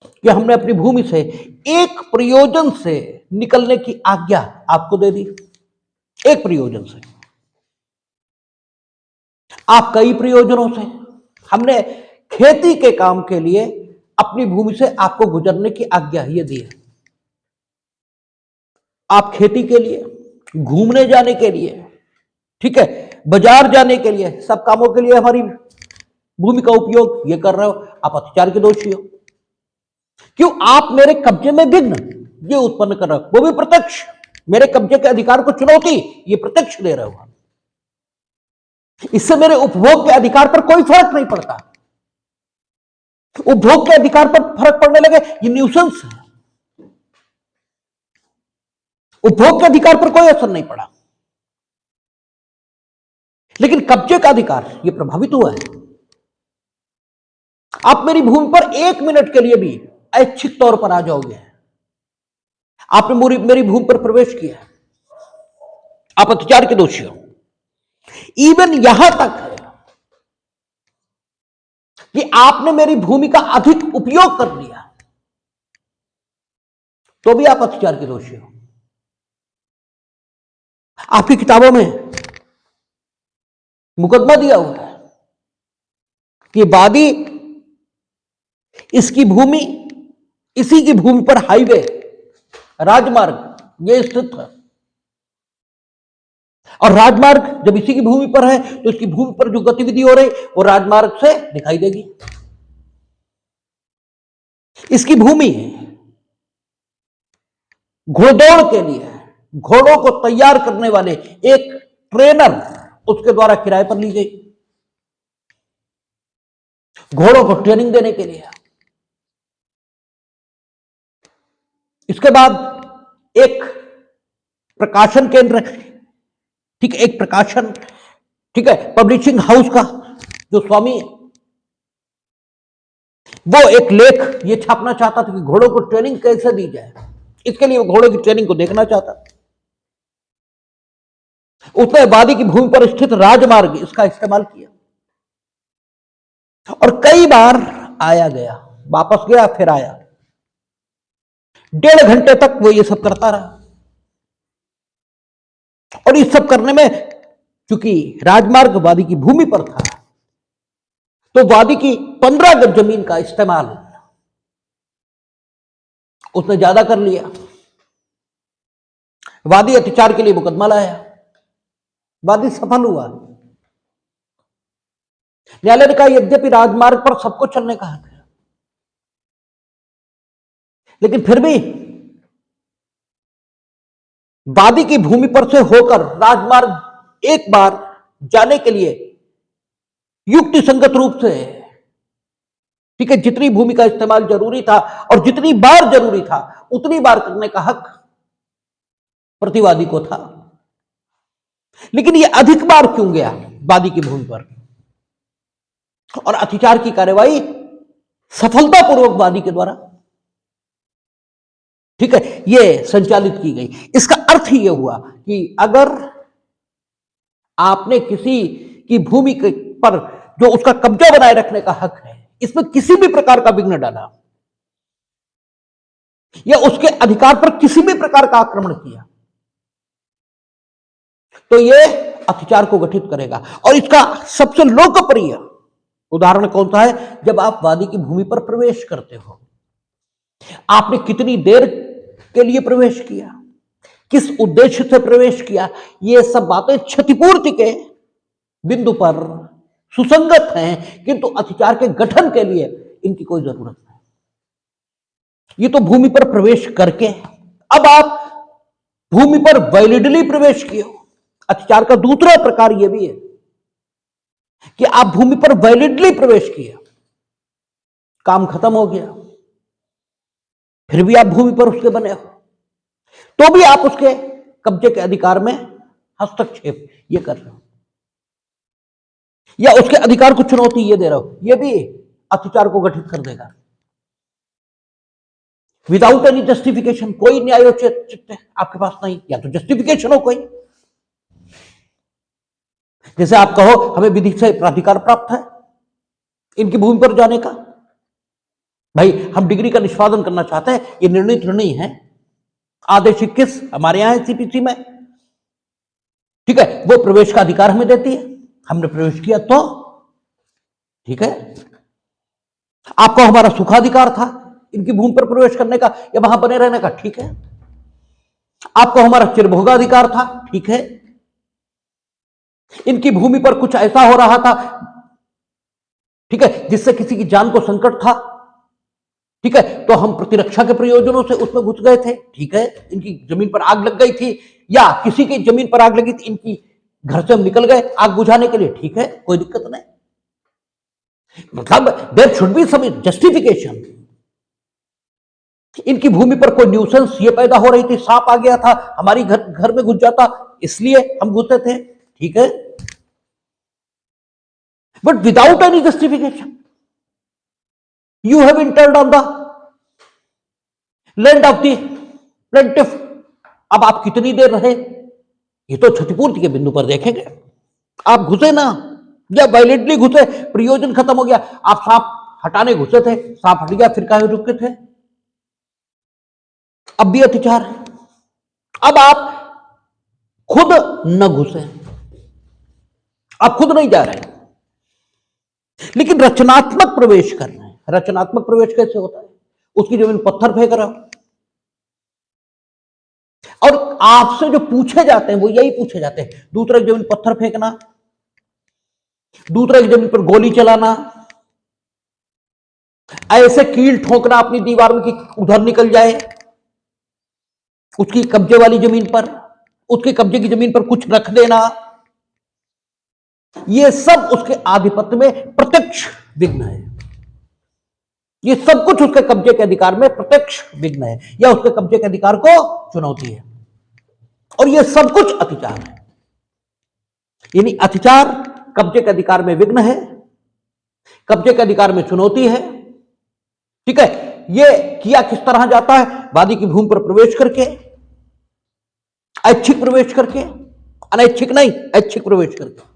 कि हमने अपनी भूमि से एक प्रयोजन से निकलने की आज्ञा आपको दे दी। एक प्रयोजन से, आप कई प्रयोजनों से, हमने खेती के काम के लिए अपनी भूमि से आपको गुजरने की आज्ञा ये दी है। आप खेती के लिए, घूमने जाने के लिए, ठीक है, बाजार जाने के लिए, सब कामों के लिए हमारी भूमि का उपयोग ये कर रहे हो, आप अत्याचार के दोषी हो। क्यों? आप मेरे कब्जे में विघ्न ये उत्पन्न कर रहे हो, वो भी प्रत्यक्ष। मेरे कब्जे के अधिकार को चुनौती ये प्रत्यक्ष दे रहे हो। इससे मेरे उपभोग के अधिकार पर कोई फर्क नहीं पड़ता। उपभोग के अधिकार पर फर्क पड़ने लगे ये न्यूसेंस है। उपभोग के अधिकार पर कोई असर नहीं पड़ा, लेकिन कब्जे का अधिकार ये प्रभावित हुआ है। आप मेरी भूमि पर एक मिनट के लिए भी ऐच्छिक तौर पर आ जाओगे, आपने मेरी भूमि पर प्रवेश किया, आप अत्याचार के दोषी हो। इवन यहां तक है कि आपने मेरी भूमि का अधिक उपयोग कर लिया, तो भी आप अत्याचार के दोषी हो। आपकी किताबों में मुकदमा दिया हुआ है कि वादी इसकी भूमि, इसी की भूमि पर हाईवे, राजमार्ग ये स्थित है, और राजमार्ग जब इसी की भूमि पर है तो इसकी भूमि पर जो गतिविधि हो रही वो राजमार्ग से दिखाई देगी। इसकी भूमि घोड़दौड़ के लिए घोड़ों को तैयार करने वाले एक ट्रेनर उसके द्वारा किराए पर ली गई, घोड़ों को ट्रेनिंग देने के लिए। इसके बाद एक प्रकाशन केंद्र, ठीक है, एक प्रकाशन, ठीक है, पब्लिशिंग हाउस का जो स्वामी है, वो एक लेख ये छापना चाहता था कि घोड़ों को ट्रेनिंग कैसे दी जाए। इसके लिए वो घोड़ों की ट्रेनिंग को देखना चाहता था। उसने वादी की भूमि पर स्थित राजमार्ग इसका इस्तेमाल किया, और कई बार आया गया, वापस गया फिर आया, 1.5 घंटे तक वो ये सब करता रहा। और इस सब करने में चूंकि राजमार्ग वादी की भूमि पर था, तो वादी की 15 गज जमीन का इस्तेमाल उसने ज्यादा कर लिया। वादी अत्याचार के लिए मुकदमा लाया, वादी सफल हुआ। न्यायालय ने कहा यद्यपि राजमार्ग पर सबको चलने का हक है, लेकिन फिर भी वादी की भूमि पर से होकर राजमार्ग एक बार जाने के लिए युक्ति संगत रूप से, ठीक है, जितनी भूमि का इस्तेमाल जरूरी था और जितनी बार जरूरी था उतनी बार करने का हक प्रतिवादी को था। लेकिन यह अधिक बार क्यों गया वादी की भूमि पर, और अत्याचार की कार्यवाही सफलतापूर्वक वादी के द्वारा, ठीक है, यह संचालित की गई। इसका अर्थ ही यह हुआ कि अगर आपने किसी की भूमि पर जो उसका कब्जा बनाए रखने का हक है, इसमें किसी भी प्रकार का विघ्न डाला या उसके अधिकार पर किसी भी प्रकार का आक्रमण किया, तो यह अतिचार को गठित करेगा। और इसका सबसे लोकप्रिय उदाहरण कौन सा है? जब आप वादी की भूमि पर प्रवेश करते हो, आपने कितनी देर के लिए प्रवेश किया, किस उद्देश्य से प्रवेश किया, ये सब बातें क्षतिपूर्ति के बिंदु पर सुसंगत हैं, किंतु अतिचार के गठन के लिए इनकी कोई जरूरत नहीं। ये तो भूमि पर प्रवेश करके, अब आप भूमि पर वैलिडली प्रवेश किए हो। अतिचार का दूसरा प्रकार यह भी है कि आप भूमि पर वैलिडली प्रवेश किए, काम खत्म हो गया, फिर भी आप भूमि पर उसके बने हो, तो भी आप उसके कब्जे के अधिकार में हस्तक्षेप ये कर रहे हो या उसके अधिकार को चुनौती ये दे रहे हो, ये भी अतिचार को गठित कर देगा। विदाउट एनी जस्टिफिकेशन, कोई न्यायोचित आपके पास नहीं, या तो जस्टिफिकेशन हो कोई, जैसे आप कहो हमें विधि से प्राधिकार प्राप्त है इनकी भूमि पर जाने का, भाई हम डिग्री का निष्पादन करना चाहते हैं, ये निर्णित नहीं है, आदेश 21 हमारे यहां है सीपीसी में, ठीक है, वो प्रवेश का अधिकार हमें देती है, हमने प्रवेश किया तो ठीक है। आपको हमारा सुखाधिकार था इनकी भूमि पर प्रवेश करने का या वहां बने रहने का, ठीक है। आपको हमारा चिरभोगाधिकार था, ठीक है। इनकी भूमि पर कुछ ऐसा हो रहा था, ठीक है, जिससे किसी की जान को संकट था, ठीक है, तो हम प्रतिरक्षा के प्रयोजनों से उसमें घुस गए थे, ठीक है। इनकी जमीन पर आग लग गई थी या किसी की जमीन पर आग लगी थी, इनकी घर से हम निकल गए आग बुझाने के लिए, ठीक है, कोई दिक्कत नहीं। मतलब there should be some justification. इनकी भूमि पर कोई न्यूसेंस ये पैदा हो रही थी, सांप आ गया था, हमारी घर में घुस जाता, इसलिए हम घुसे थे, ठीक है, but without any justification you have entered on the land of the plaintiff. अब आप कितनी देर रहे, ये तो क्षतिपूर्ति के बिंदु पर देखेंगे। आप घुसे ना, या वायलेंटली घुसे, प्रयोजन खत्म हो गया, आप सांप हटाने घुसे थे, सांप हट गया, फिर काहे रुके थे, अब भी अतिचार है। अब आप खुद न घुसे, आप खुद नहीं जा रहे, लेकिन रचनात्मक प्रवेश कर रहे हैं। रचनात्मक प्रवेश कैसे होता है? उसकी जमीन पत्थर फेंक रहा हो, और आपसे जो पूछे जाते हैं वो यही पूछे जाते हैं, दूसरे की जमीन पत्थर फेंकना, दूसरे की जमीन पर गोली चलाना, ऐसे कील ठोकना अपनी दीवार में कि उधर निकल जाए, उसकी कब्जे वाली जमीन पर, उसके कब्जे की जमीन पर कुछ रख देना, ये सब उसके आधिपत्य में प्रत्यक्ष विघ्न है। ये सब कुछ उसके कब्जे के अधिकार में प्रत्यक्ष विघ्न है या उसके कब्जे के अधिकार को चुनौती है, और ये सब कुछ अतिचार है। यानी अतिचार कब्जे के अधिकार में विघ्न है, कब्जे के अधिकार में चुनौती है, ठीक है। ये किया किस तरह जाता है? वादी की भूमि पर प्रवेश करके, ऐच्छिक प्रवेश करके, अनैच्छिक नहीं, ऐच्छिक प्रवेश करके,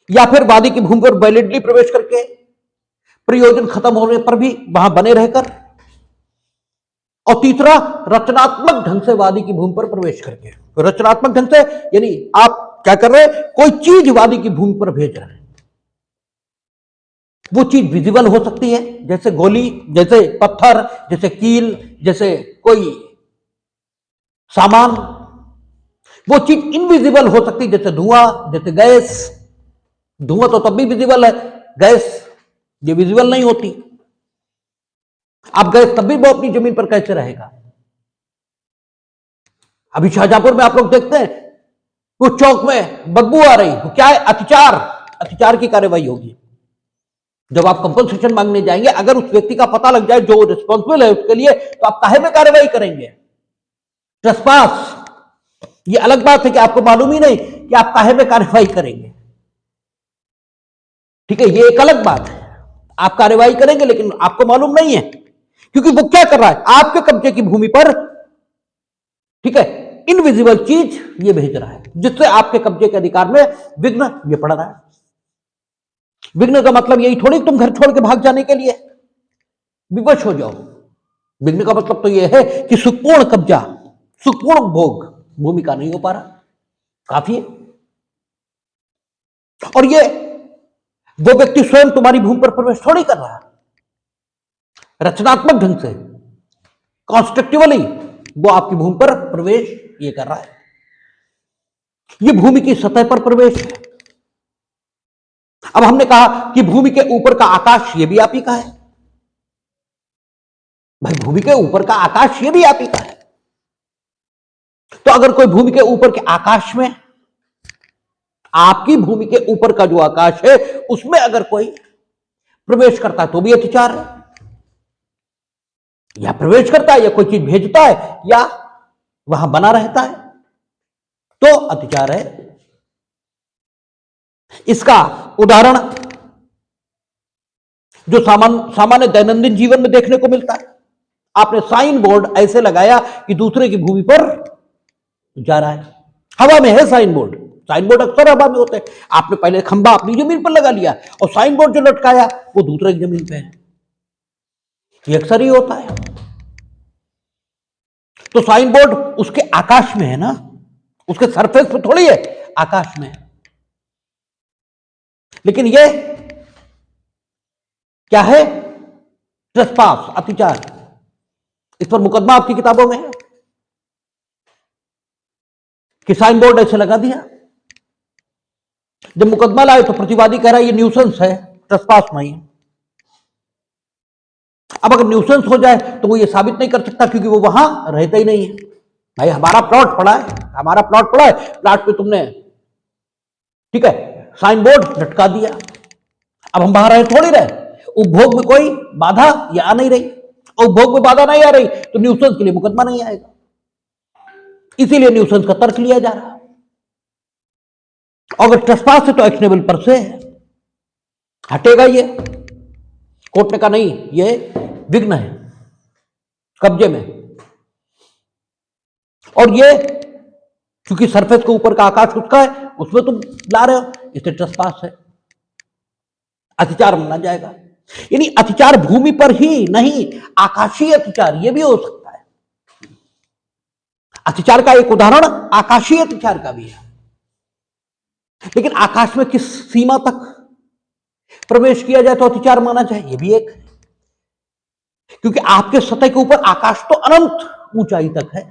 या फिर वादी की भूमि पर वैलिडली प्रवेश करके, प्रयोजन खत्म होने पर भी वहां बने रहकर, और तीसरा रचनात्मक ढंग से वादी की भूमि पर प्रवेश करके। तो रचनात्मक ढंग से यानी आप क्या कर रहे हैं, कोई चीज वादी की भूमि पर भेज रहे हैं, वो चीज विजिबल हो सकती है, जैसे गोली, जैसे पत्थर, जैसे कील, जैसे कोई सामान, वो चीज इनविजिबल हो सकती है, जैसे धुआं, जैसे गैस। धुआं तो तब भी विजिबल है, गैस ये विजिबल नहीं होती। अब गैस तब भी वो अपनी जमीन पर कैसे रहेगा? अभी शाहजहांपुर में आप लोग देखते हैं उस चौक में बदबू आ रही, क्या है? अतिचार। अतिचार की कार्रवाई होगी। जब आप कंपनसेशन मांगने जाएंगे, अगर उस व्यक्ति का पता लग जाए जो रिस्पॉन्सिबल है उसके लिए, तो आप काहे में कार्रवाई करेंगे? ट्रेसपास। ये अलग बात है कि आपको मालूम ही नहीं कि आप काहे में कार्रवाई करेंगे, ठीक है, ये एक अलग बात है। आप कार्रवाई करेंगे लेकिन आपको मालूम नहीं है, क्योंकि वो क्या कर रहा है, आपके कब्जे की भूमि पर, ठीक है, इनविजिबल चीज ये भेज रहा है, जिससे आपके कब्जे के अधिकार में विघ्न ये पड़ रहा है। विघ्न का मतलब यही थोड़ी तुम घर छोड़ के भाग जाने के लिए विवश हो जाओ। विघ्न का मतलब तो यह है कि सुखपूर्ण कब्जा, सुखपूर्ण भोग भूमि का नहीं हो पा रहा, काफी है। और ये वो व्यक्ति स्वयं तुम्हारी भूमि पर प्रवेश थोड़ी कर रहा है, रचनात्मक ढंग से कॉन्स्ट्रक्टिवली वो आपकी भूमि पर प्रवेश ये कर रहा है। ये भूमि की सतह पर प्रवेश है। अब हमने कहा कि भूमि के ऊपर का आकाश ये भी आप ही का है। भाई भूमि के ऊपर का आकाश ये भी आप ही का है। तो अगर कोई भूमि के ऊपर के आकाश में, आपकी भूमि के ऊपर का जो आकाश है उसमें अगर कोई प्रवेश करता है तो भी अतिचार है, या प्रवेश करता है या कोई चीज भेजता है या वहां बना रहता है तो अतिचार है। इसका उदाहरण जो सामान्य दैनंदिन जीवन में देखने को मिलता है। आपने साइन बोर्ड ऐसे लगाया कि दूसरे की भूमि पर जा रहा है, हवा में है साइन बोर्ड। साइन बोर्ड अक्सर हवा में होते हैं। आपने पहले खंबा अपनी जमीन पर लगा लिया और साइन बोर्ड जो लटकाया वो दूसरे की जमीन पे है, ये अक्सर ही होता है। तो साइन बोर्ड उसके आकाश में है ना, उसके सरफेस पे थोड़ी है, आकाश में है। लेकिन ये क्या है? ट्रेसपास, अतिचार। इस पर मुकदमा आपकी किताबों में है कि साइन बोर्ड ऐसे लगा दिया। जब मुकदमा लाए तो प्रतिवादी कह रहा है ये न्यूसेंस है, ट्रेसपास नहीं है। अब अगर न्यूसेंस हो जाए तो वो ये साबित नहीं कर सकता क्योंकि वो वहां रहता ही नहीं है। भाई हमारा प्लॉट पड़ा है, हमारा प्लॉट पड़ा है, प्लॉट पे तुमने ठीक है साइन बोर्ड लटका दिया, अब हम बाहर रहे थोड़ी रहे। उपभोग में कोई बाधा या आ नहीं रही, उपभोग में बाधा नहीं आ रही तो न्यूसेंस के लिए मुकदमा नहीं आएगा। इसीलिए न्यूसेंस का तर्क लिया जा रहा है। अगर ट्रेसपास है तो एक्शनेबल पर से हटेगा। ये कोर्ट ने कहा नहीं, ये विघ्न है कब्जे में, और ये क्योंकि सरफेस के ऊपर का आकाश उसका है, उसमें तुम ला रहे हो, इससे ट्रेसपास है, अतिचार माना जाएगा। यानी अतिचार भूमि पर ही नहीं, आकाशीय अतिचार ये भी हो सकता है। अतिचार का एक उदाहरण आकाशीय अतिचार का भी है। लेकिन आकाश में किस सीमा तक प्रवेश किया जाए तो अतिचार माना जाए, ये भी एक है। क्योंकि आपके सतह के ऊपर आकाश तो अनंत ऊंचाई तक है,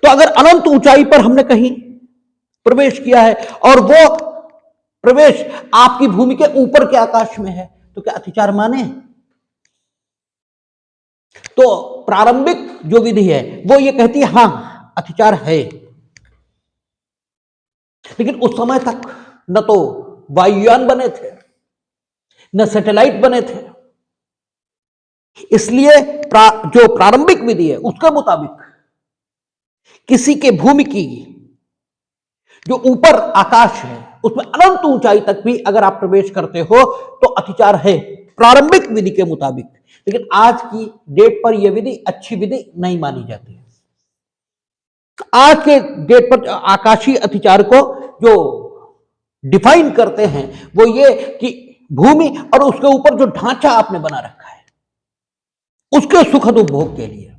तो अगर अनंत ऊंचाई पर हमने कहीं प्रवेश किया है और वो प्रवेश आपकी भूमि के ऊपर के आकाश में है तो क्या अतिचार माने? तो प्रारंभिक जो विधि है वो ये कहती है हां अतिचार है। लेकिन उस समय तक न तो वायुयान बने थे न सैटेलाइट बने थे, इसलिए जो प्रारंभिक विधि है उसके मुताबिक किसी के भूमि की जो ऊपर आकाश है उसमें अनंत ऊंचाई तक भी अगर आप प्रवेश करते हो तो अतिचार है प्रारंभिक विधि के मुताबिक। लेकिन आज की डेट पर यह विधि अच्छी विधि नहीं मानी जाती है। आज के डेट पर आकाशीय अतिचार को जो डिफाइन करते हैं वो ये कि भूमि और उसके ऊपर जो ढांचा आपने बना रखा है उसके सुखद उपभोग के लिए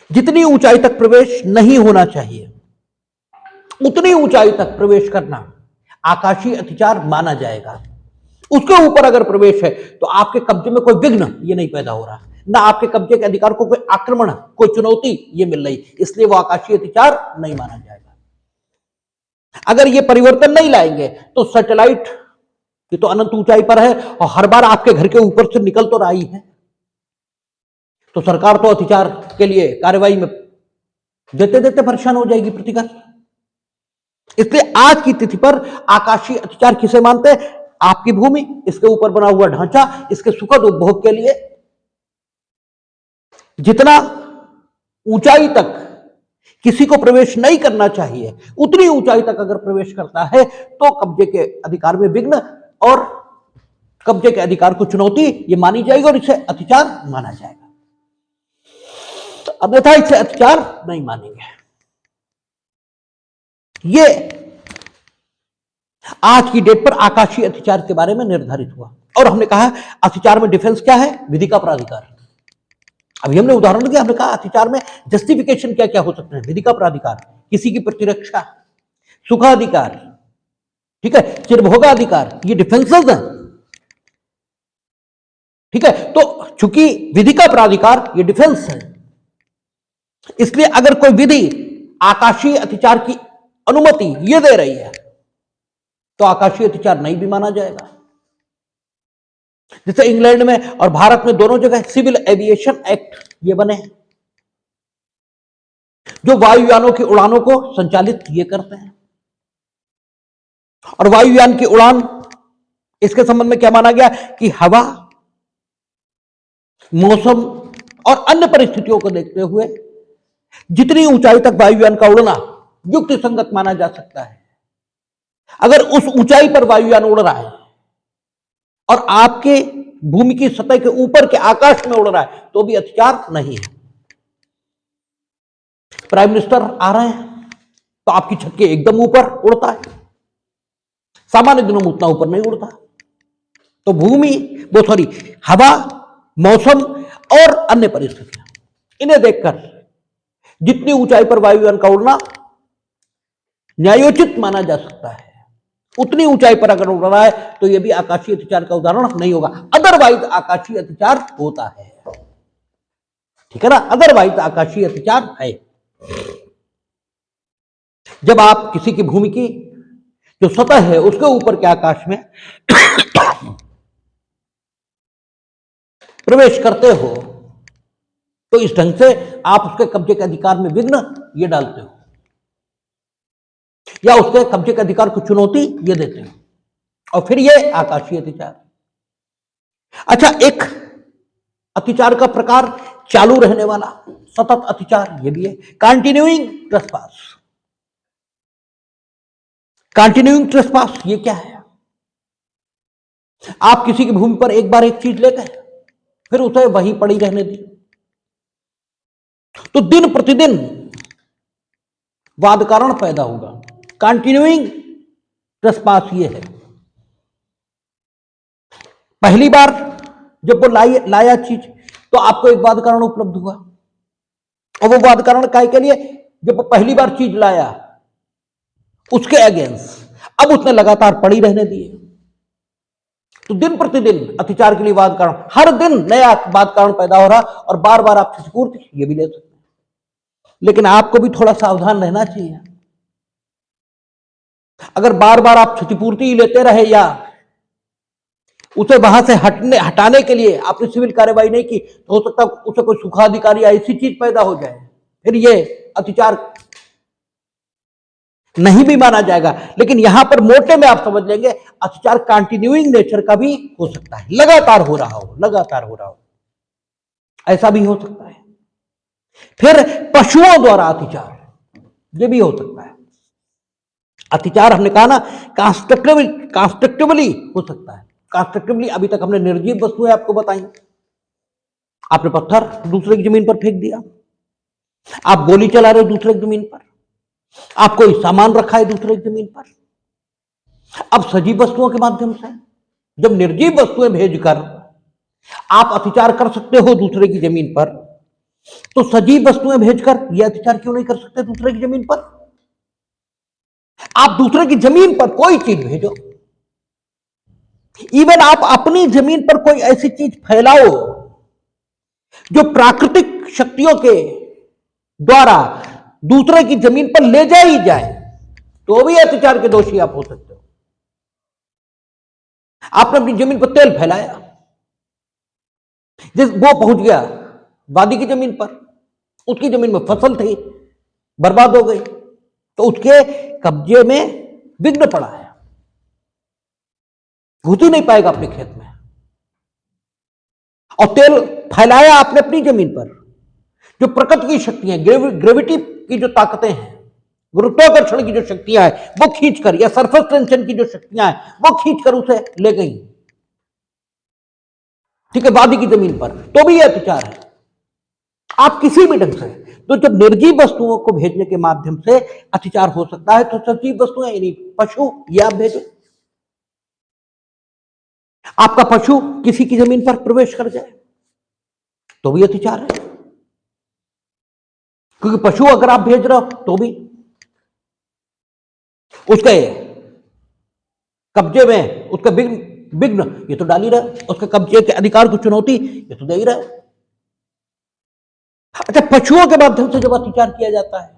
जितनी ऊंचाई तक प्रवेश नहीं होना चाहिए उतनी ऊंचाई तक प्रवेश करना आकाशीय अतिचार माना जाएगा। उसके ऊपर अगर प्रवेश है तो आपके कब्जे में कोई विघ्न ये नहीं पैदा हो रहा, ना आपके कब्जे के अधिकार को कोई आक्रमण कोई चुनौती ये मिल रही, इसलिए वो आकाशीय अतिचार नहीं माना जाएगा। अगर ये परिवर्तन नहीं लाएंगे तो सैटेलाइट ये तो अनंत ऊंचाई पर है और हर बार आपके घर के ऊपर से निकल तो रही है, तो सरकार तो अतिचार के लिए कार्रवाई में देते देते परेशान हो जाएगी प्रतिकर। इसलिए आज की तिथि पर आकाशीय अतिचार किसे मानते हैं? आपकी भूमि, इसके ऊपर बना हुआ ढांचा, इसके सुखद उपभोग के लिए जितना ऊंचाई तक किसी को प्रवेश नहीं करना चाहिए उतनी ऊंचाई तक अगर प्रवेश करता है तो कब्जे के अधिकार में विघ्न और कब्जे के अधिकार को चुनौती ये मानी जाएगी और इसे अतिचार माना जाएगा। अन्यथा इसे अतिचार नहीं मानेंगे। ये आज की डेट पर आकाशीय अतिचार के बारे में निर्धारित हुआ। और हमने कहा अतिचार में डिफेंस क्या है? विधि का प्राधिकार। अभी हमने उदाहरण दिया, हमने कहा अतिचार में जस्टिफिकेशन क्या क्या हो सकते हैं? विधि का प्राधिकार किसी की प्रतिरक्षा, सुखाधिकार, ठीक है, चिरभोगाधिकार, ये डिफेंसेस हैं, ठीक है। तो चूंकि विधि का प्राधिकार ये डिफेंस है, इसलिए अगर कोई विधि आकाशीय अतिचार की अनुमति ये दे रही है तो आकाशीय अतिचार नहीं भी माना जाएगा। जैसे इंग्लैंड में और भारत में दोनों जगह सिविल एविएशन एक्ट ये बने हैं, जो वायुयानों की उड़ानों को संचालित ये करते हैं। और वायुयान की उड़ान, इसके संबंध में क्या माना गया कि हवा, मौसम और अन्य परिस्थितियों को देखते हुए जितनी ऊंचाई तक वायुयान का उड़ना युक्ति संगत माना जा सकता है, अगर उस ऊंचाई पर वायुयान उड़ रहा है और आपके भूमि की सतह के ऊपर के आकाश में उड़ रहा है तो भी अतिचार नहीं है। प्राइम मिनिस्टर आ रहे हैं तो आपकी छत के एकदम ऊपर उड़ता है, सामान्य दिनों में उतना ऊपर नहीं उड़ता। तो भूमि, वो सॉरी, हवा, मौसम और अन्य परिस्थितियां, इन्हें देखकर जितनी ऊंचाई पर वायुयान का उड़ना न्यायोचित माना जा सकता है, उतनी ऊंचाई पर अगर उड़ रहा है तो यह भी आकाशीय अतिचार का उदाहरण नहीं होगा। अदरवाइज आकाशीय अतिचार होता है, ठीक है ना, अदरवाइज आकाशीय अतिचार है। जब आप किसी की भूमि की जो सतह है उसके ऊपर के आकाश में प्रवेश करते हो तो इस ढंग से आप उसके कब्जे के अधिकार में विघ्न ये डालते हो या उसके कब्जे के अधिकार को चुनौती ये देते हो, और फिर ये आकाशीय अतिचार। अच्छा, एक अतिचार का प्रकार चालू रहने वाला सतत अतिचार ये भी है, कंटिन्यूइंग ट्रेसपास। कंटिन्यूइंग ट्रेसपास ये क्या है? आप किसी की भूमि पर एक बार एक चीज ले गए, फिर उसे वहीं पड़ी रहने दी, तो दिन प्रतिदिन वाद कारण पैदा होगा। कंटिन्यूइंग ट्रेसपास ये है। पहली बार जब वो लाया चीज तो आपको एक वाद कारण उपलब्ध हुआ, और वो वाद कारण काय के लिए? जब वो पहली बार चीज लाया उसके अगेंस्ट अब उसने लगातार पड़ी रहने दी। तो दिन प्रतिदिन अतिचार के लिए वाद कारण, हर दिन नया वाद कारण पैदा हो रहा, और बार बार आप क्षतिपूर्ति ये भी ले सकते हैं। लेकिन आपको भी थोड़ा सावधान रहना चाहिए। अगर बार बार आप क्षतिपूर्ति लेते रहे या उसे वहां से हटाने के लिए आपने सिविल कार्रवाई नहीं की, तो हो सकता है उसे कोई सुखाधिकारी या ऐसी चीज पैदा हो जाए, फिर ये अतिचार नहीं भी माना जाएगा। लेकिन यहां पर मोटे में आप समझ लेंगे अतिचार कंटिन्यूइंग नेचर का भी हो सकता है, लगातार हो रहा हो, ऐसा भी हो सकता है। फिर पशुओं द्वारा अतिचार ये भी हो सकता है। अतिचार हमने कहा ना कंस्ट्रक्टिवली हो सकता है। कंस्ट्रक्टिवली अभी तक हमने निर्जीव वस्तुएं आपको बताई। आपने पत्थर दूसरे की जमीन पर फेंक दिया, आप गोली चला रहे हो दूसरे की जमीन पर, आप कोई सामान रखा है दूसरे की जमीन पर। अब सजीव वस्तुओं के माध्यम से जब निर्जीव वस्तुएं भेजकर आप अतिचार कर सकते हो दूसरे की जमीन पर, तो सजीव वस्तुएं भेजकर यह अतिचार क्यों नहीं कर सकते दूसरे की जमीन पर? आप दूसरे की जमीन पर कोई चीज भेजो, इवन आप अपनी जमीन पर कोई ऐसी चीज फैलाओ जो प्राकृतिक शक्तियों के द्वारा दूसरे की जमीन पर ले जाई जाए, तो भी अतिचार के दोषी आप हो सकते हो। आपने अपनी जमीन पर तेल फैलाया, जिस वो पहुंच गया वादी की जमीन पर, उसकी जमीन में फसल थी, बर्बाद हो गई, तो उसके कब्जे में विघ्न पड़ा है, घुस ही नहीं पाएगा अपने खेत में। और तेल फैलाया आपने अपनी जमीन पर, जो प्रकृति की शक्तियां, ग्रेविटी की जो ताकतें हैं, गुरुत्वाकर्षण की जो शक्तियां हैं वो खींचकर, या सरफेस टेंशन की जो शक्तियां हैं वो खींचकर उसे ले गई, ठीक है, वादी की जमीन पर, तो भी यह अतिचार है। आप किसी भी ढंग से, तो जब निर्जीव वस्तुओं को भेजने के माध्यम से अतिचार हो सकता है, तो सजीव वस्तुएं यानी पशु या आप भेजो। आपका पशु किसी की जमीन पर प्रवेश कर जाए तो भी अतिचार है, क्योंकि पशु अगर आप भेज रहे हो तो भी उसके कब्जे में उसका विघ्न विघ्न ये तो डाल ही रहा, उसके कब्जे के अधिकार को चुनौती ये तो दे ही रहा। अच्छा, पशुओं के माध्यम से जब अत्याचार किया जाता है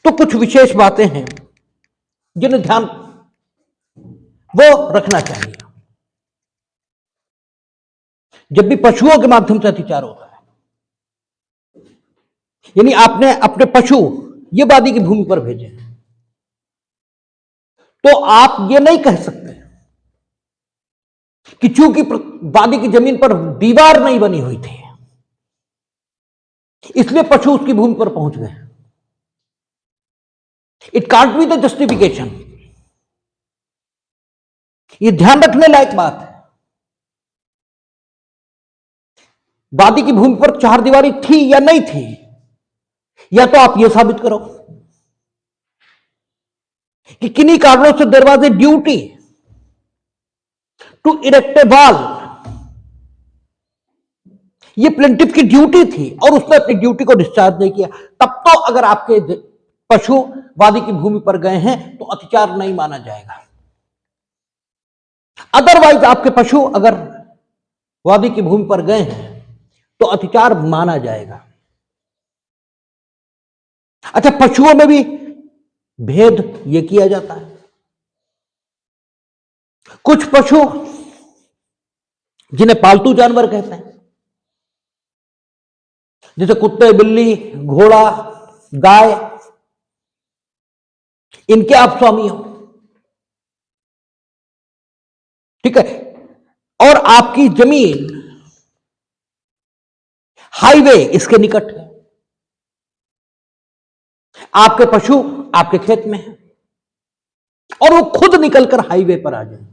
तो कुछ विशेष बातें हैं जिन्हें ध्यान वो रखना चाहिए। जब भी पशुओं के माध्यम से अत्याचार होता है, यानी आपने अपने पशु ये वादी की भूमि पर भेजे, तो आप ये नहीं कह सकते कि चूंकि वादी की जमीन पर दीवार नहीं बनी हुई थी इसलिए पशु उसकी भूमि पर पहुंच गए। It can't be the justification. ये ध्यान रखने लायक बात है। वादी की भूमि पर चार दीवारी थी या नहीं थी, या तो आप यह साबित करो कि किन्हीं कारणों से there was a duty to erect a wall. ये प्लेंटिफ की ड्यूटी थी और उसने अपनी ड्यूटी को डिस्चार्ज नहीं किया, तब तो अगर आपके पशु वादी की भूमि पर गए हैं तो अत्याचार नहीं माना जाएगा। अदरवाइज आपके पशु अगर वादी की भूमि पर गए हैं तो अत्याचार माना जाएगा। अच्छा, पशुओं में भी भेद यह किया जाता है। कुछ पशु जिन्हें पालतू जानवर कहते हैं, जैसे कुत्ते, बिल्ली, घोड़ा, गाय, इनके आप स्वामी हो, ठीक है, और आपकी जमीन हाईवे इसके निकट है, आपके पशु आपके खेत में है और वो खुद निकलकर हाईवे पर आ जाए,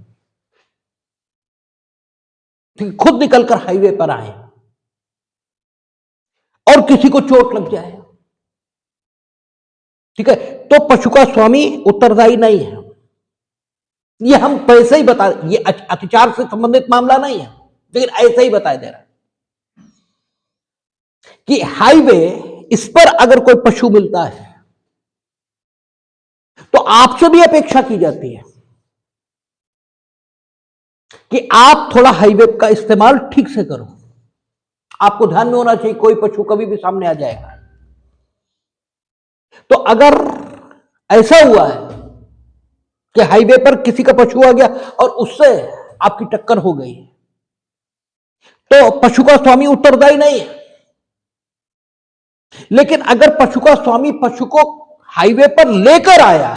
ठीक, खुद निकलकर हाईवे पर आए और किसी को चोट लग जाए, ठीक है, तो पशु का स्वामी उत्तरदायी नहीं है। ये हम पैसे ही बता, ये अत्याचार से संबंधित मामला नहीं है, लेकिन ऐसे ही बता दे रहा है कि हाईवे इस पर अगर कोई पशु मिलता है तो आपसे भी अपेक्षा की जाती है कि आप थोड़ा हाईवे का इस्तेमाल ठीक से करो। आपको ध्यान में होना चाहिए कोई पशु कभी भी सामने आ जाएगा। तो अगर ऐसा हुआ है कि हाईवे पर किसी का पशु आ गया और उससे आपकी टक्कर हो गई, तो पशु का स्वामी उत्तरदायी नहीं है। लेकिन अगर पशु का स्वामी पशु को हाईवे पर लेकर आया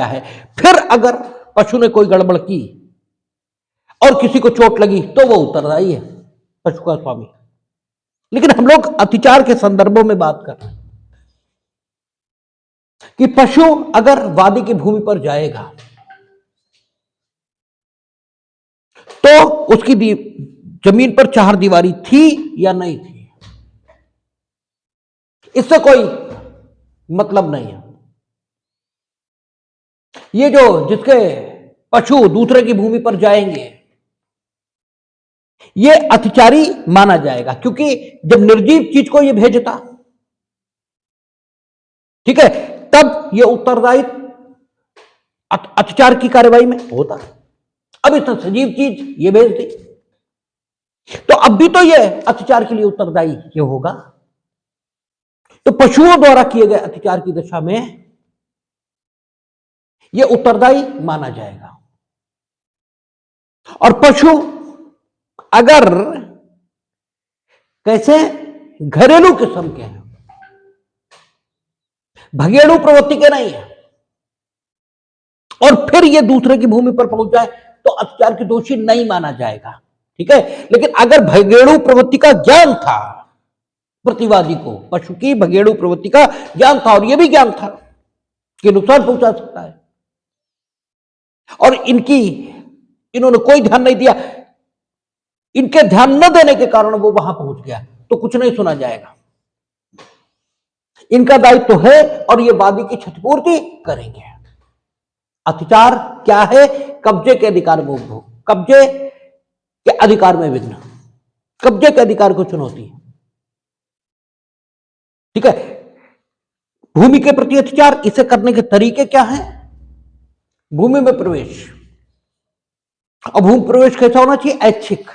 है, फिर अगर पशु ने कोई गड़बड़ की और किसी को चोट लगी तो वो उत्तरदायी है, पशु का स्वामी। लेकिन हम लोग अत्याचार के संदर्भों में बात कर रहे हैं कि पशु अगर वादी की भूमि पर जाएगा तो उसकी जमीन पर चार दीवारी थी या नहीं थी, इससे कोई मतलब नहीं है। ये जो जिसके पशु दूसरे की भूमि पर जाएंगे ये अत्याचारी माना जाएगा, क्योंकि जब निर्जीव चीज को ये भेजता, ठीक है, तब ये उत्तरदायी अत्याचार की कार्रवाई में होता। अब इसने सजीव चीज ये भेज दी तो अब भी तो ये अत्याचार के लिए उत्तरदायी ये होगा। तो पशुओं द्वारा किए गए अत्याचार की दशा में ये उत्तरदायी माना जाएगा। और पशु अगर कैसे घरेलू किस्म के हैं, भगेड़ू प्रवृत्ति के नहीं है, और फिर ये दूसरे की भूमि पर पहुंच जाए तो अत्याचार की दोषी नहीं माना जाएगा, ठीक है। लेकिन अगर भगेड़ू प्रवृत्ति का ज्ञान था प्रतिवादी को, पशु की भगेड़ू प्रवृत्ति का ज्ञान था और यह भी ज्ञान था कि नुकसान पहुंचा सकता है, और इन्होंने कोई ध्यान नहीं दिया, इनके ध्यान न देने के कारण वो वहां पहुंच गया, तो कुछ नहीं सुना जाएगा। इनका दायित्व तो है और ये वादी की क्षतिपूर्ति करेंगे। अत्याचार क्या है? कब्जे के अधिकार में उपभोग, कब्जे के अधिकार में विघ्न, कब्जे के अधिकार को चुनौती, ठीक है। भूमि के प्रति अत्याचार, इसे करने के तरीके क्या हैं? भूमि में प्रवेश, और भूमि प्रवेश कैसा होना चाहिए? ऐच्छिक।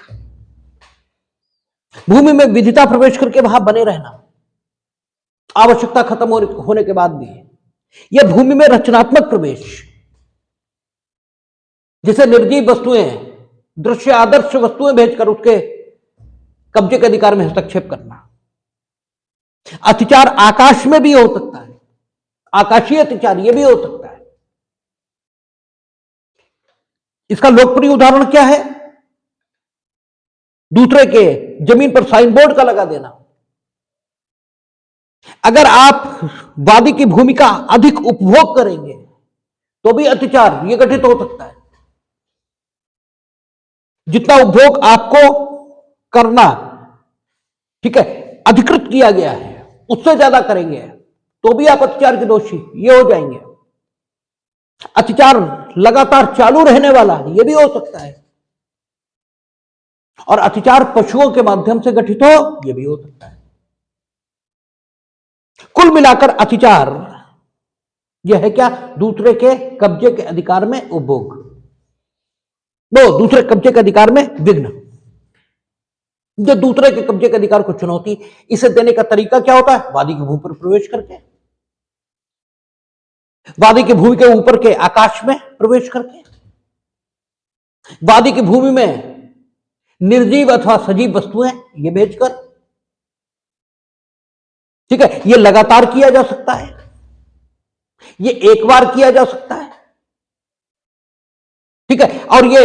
भूमि में विधिता प्रवेश करके वहां बने रहना, आवश्यकता खत्म होने के बाद भी। यह भूमि में रचनात्मक प्रवेश, जिसे निर्जीव वस्तुएं, दृश्य आदर्श वस्तुएं भेजकर उसके कब्जे के अधिकार में हस्तक्षेप करना। अत्याचार आकाश में भी हो सकता है, आकाशीय अत्याचार यह भी हो सकता है। इसका लोकप्रिय उदाहरण क्या है? दूसरे के जमीन पर साइन बोर्ड का लगा देना। अगर आप वादी की भूमि का अधिक उपभोग करेंगे तो भी अत्याचार यह गठित हो सकता है। जितना उपभोग आपको करना, ठीक है, अधिकृत किया गया है, उससे ज्यादा करेंगे तो भी आप अत्याचार के दोषी ये हो जाएंगे। अत्याचार लगातार चालू रहने वाला यह भी हो सकता है, और अत्याचार पशुओं के माध्यम से गठित हो यह भी हो सकता है। कुल मिलाकर अत्याचार यह है क्या? दूसरे के कब्जे के अधिकार में उपभोग, वो दूसरे कब्जे के अधिकार में विघ्न, जो दूसरे के कब्जे के अधिकार को चुनौती। इसे देने का तरीका क्या होता है? वादी की भूमि पर प्रवेश करके, वादी की भूमि के ऊपर के आकाश में प्रवेश करके, वादी की भूमि में निर्जीव अथवा सजीव वस्तुएं ये भेजकर। ठीक है, ये लगातार किया जा सकता है, ये एक बार किया जा सकता है, ठीक है। और ये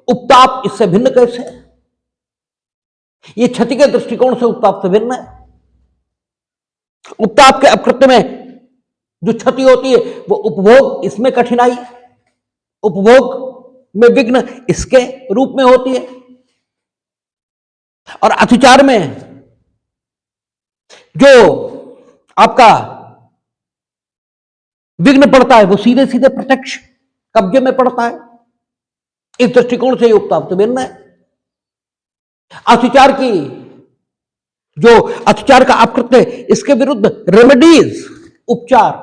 उपताप इससे भिन्न कैसे है? ये क्षति के दृष्टिकोण से उपताप से भिन्न है। उपताप के अपकृत्य में जो क्षति होती है वो उपभोग, इसमें कठिनाई, उपभोग में विघ्न इसके रूप में होती है। और अत्याचार में जो आपका विघ्न पड़ता है वो सीधे सीधे प्रत्यक्ष कब्जे में पड़ता है। इस दृष्टिकोण से उपताप से भिन्न है। अत्याचार की जो अत्याचार का अपकृत्य, इसके विरुद्ध रेमेडीज, उपचार,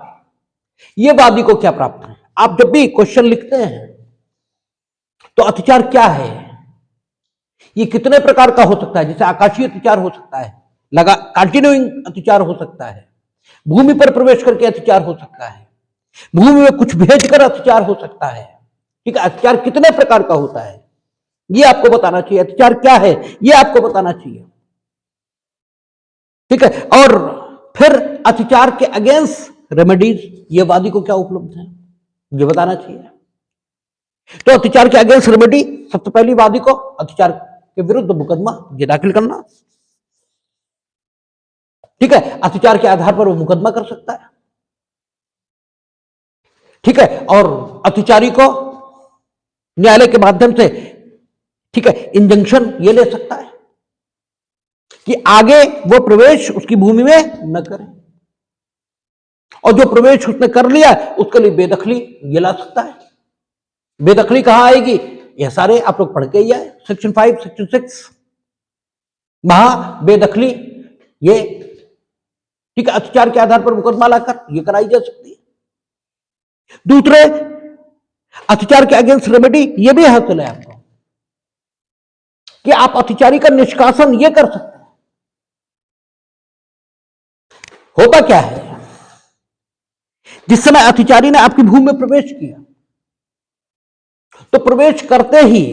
ये वादी को क्या प्राप्त है? आप जब भी क्वेश्चन लिखते हैं तो अत्याचार क्या है, ये कितने प्रकार का हो सकता है? जैसे आकाशीय अत्याचार हो सकता है, लगा कंटिन्यूइंग अत्याचार हो सकता है, भूमि पर प्रवेश करके अत्याचार हो सकता है, भूमि में कुछ भेजकर अत्याचार हो सकता है। ठीक है, अत्याचार कितने प्रकार का होता है ये आपको बताना चाहिए। अत्याचार क्या है ये आपको बताना चाहिए, ठीक है। और फिर अत्याचार के अगेंस्ट रेमेडीज, ये वादी को क्या उपलब्ध है ये बताना चाहिए। तो अत्याचार के अगेंस्ट रेमेडी, सबसे पहली वादी को अत्याचार के विरुद्ध मुकदमा ये दाखिल करना, ठीक है। अत्याचार के आधार पर वो मुकदमा कर सकता है, ठीक है। और अत्याचारी को न्यायालय के माध्यम से, ठीक है, इंजंक्शन ये ले सकता है कि आगे वो प्रवेश उसकी भूमि में न करे, और जो प्रवेश उसने कर लिया उसके लिए बेदखली ये ला सकता है। बेदखली कहां आएगी? यह सारे आप लोग पढ़ के ही आए, सेक्शन 5, सेक्शन 6, वहां बेदखली ये, ठीक है, अत्याचार के आधार पर मुकदमा लाकर ये कराई जा सकती है। दूसरे अत्याचार के अगेंस्ट रेमेडी ये भी हासिल है आपको कि आप अत्याचारी का निष्कासन ये कर सकते हैं। होता क्या है, जिस समय अत्याचारी ने आपकी भूमि में प्रवेश किया तो प्रवेश करते ही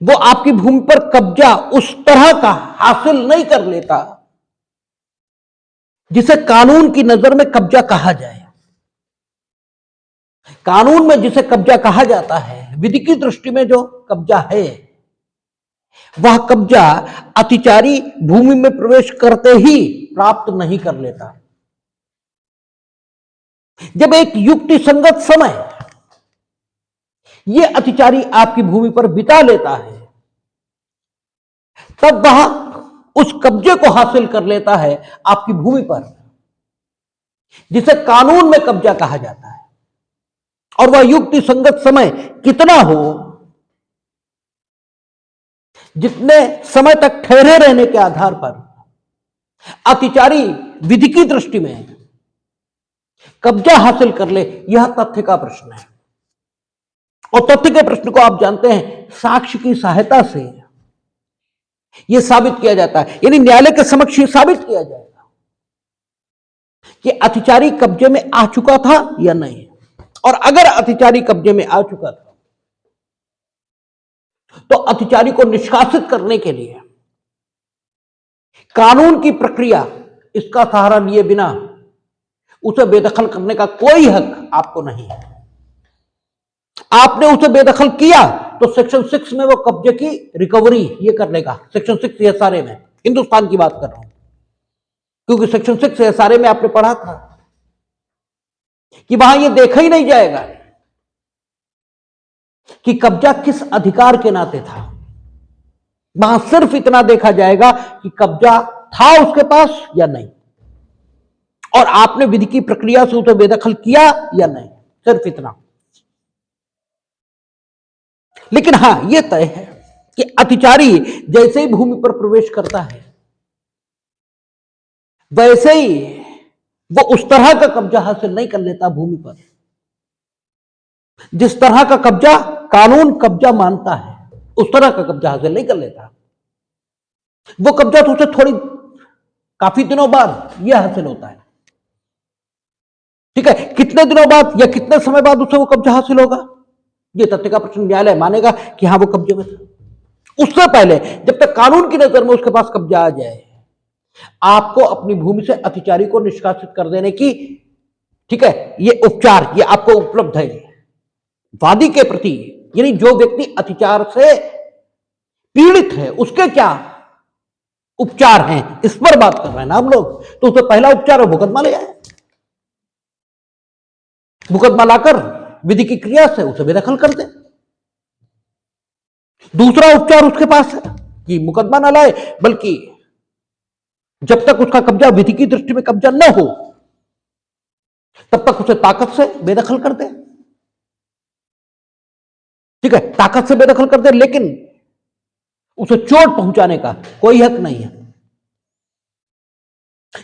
वो आपकी भूमि पर कब्जा उस तरह का हासिल नहीं कर लेता जिसे कानून की नजर में कब्जा कहा जाए। कानून में जिसे कब्जा कहा जाता है, विधि की दृष्टि में जो कब्जा है, वह कब्जा अत्याचारी भूमि में प्रवेश करते ही प्राप्त नहीं कर लेता। जब एक युक्ति संगत समय यह अत्याचारी आपकी भूमि पर बिता लेता है, तब वह उस कब्जे को हासिल कर लेता है आपकी भूमि पर, जिसे कानून में कब्जा कहा जाता है। और वह युक्ति संगत समय कितना हो, जितने समय तक ठहरे रहने के आधार पर अतिचारी विधि की दृष्टि में कब्जा हासिल कर ले, यह तथ्य का प्रश्न है। और तथ्य के प्रश्न को आप जानते हैं, साक्ष्य की सहायता से यह साबित किया जाता है, यानी न्यायालय के समक्ष यह साबित किया जाएगा कि अतिचारी कब्जे में आ चुका था या नहीं। और अगर अतिचारी कब्जे में आ चुका था तो अतिचारी को निष्कासित करने के लिए कानून की प्रक्रिया, इसका सहारा लिए बिना उसे बेदखल करने का कोई हक आपको नहीं है। आपने उसे बेदखल किया तो सेक्शन 6 में वो कब्जे की रिकवरी ये कर लेगा। सेक्शन 6 एसआरए में, हिंदुस्तान की बात कर रहा हूं, क्योंकि सेक्शन 6 एसआरए में आपने पढ़ा था कि वहां ये देखा ही नहीं जाएगा कि कब्जा किस अधिकार के नाते था। वहां सिर्फ इतना देखा जाएगा कि कब्जा था उसके पास या नहीं, और आपने विधि की प्रक्रिया से उसे बेदखल किया या नहीं, सिर्फ इतना। लेकिन हां, यह तय है कि अतिचारी जैसे ही भूमि पर प्रवेश करता है, वैसे ही वो उस तरह का कब्जा हासिल नहीं कर लेता भूमि पर जिस तरह का कब्जा कानून कब्जा मानता है, उस तरह का कब्जा हासिल नहीं कर लेता। वो कब्जा तो उसे काफी दिनों बाद यह हासिल होता है। ठीक है, कितने दिनों बाद या कितने समय बाद उसे वो कब्जा हासिल होगा, यह तथ्य का प्रश्न न्यायालय मानेगा कि हां वो कब्जे में था। उससे पहले जब तक कानून की नजर में उसके पास कब्जा आ जाए, आपको अपनी भूमि से अतिचारी को निष्कासित कर देने की, ठीक है, ये उपचार ये आपको उपलब्ध है वादी के प्रति। यानी जो व्यक्ति अतिचार से पीड़ित है, उसके क्या उपचार हैं, इस पर बात कर रहे हैं ना हम लोग। तो उसका पहला उपचार है मुकदमा ले आए, मुकदमा लाकर विधि की क्रिया से उसे बेदखल कर दे। दूसरा उपचार उसके पास है कि मुकदमा ना लाए, बल्कि जब तक उसका कब्जा विधि की दृष्टि में कब्जा न हो तब तक उसे ताकत से बेदखल कर दे। ठीक है, ताकत से बेदखल कर दे, लेकिन उसे चोट पहुंचाने का कोई हक नहीं है,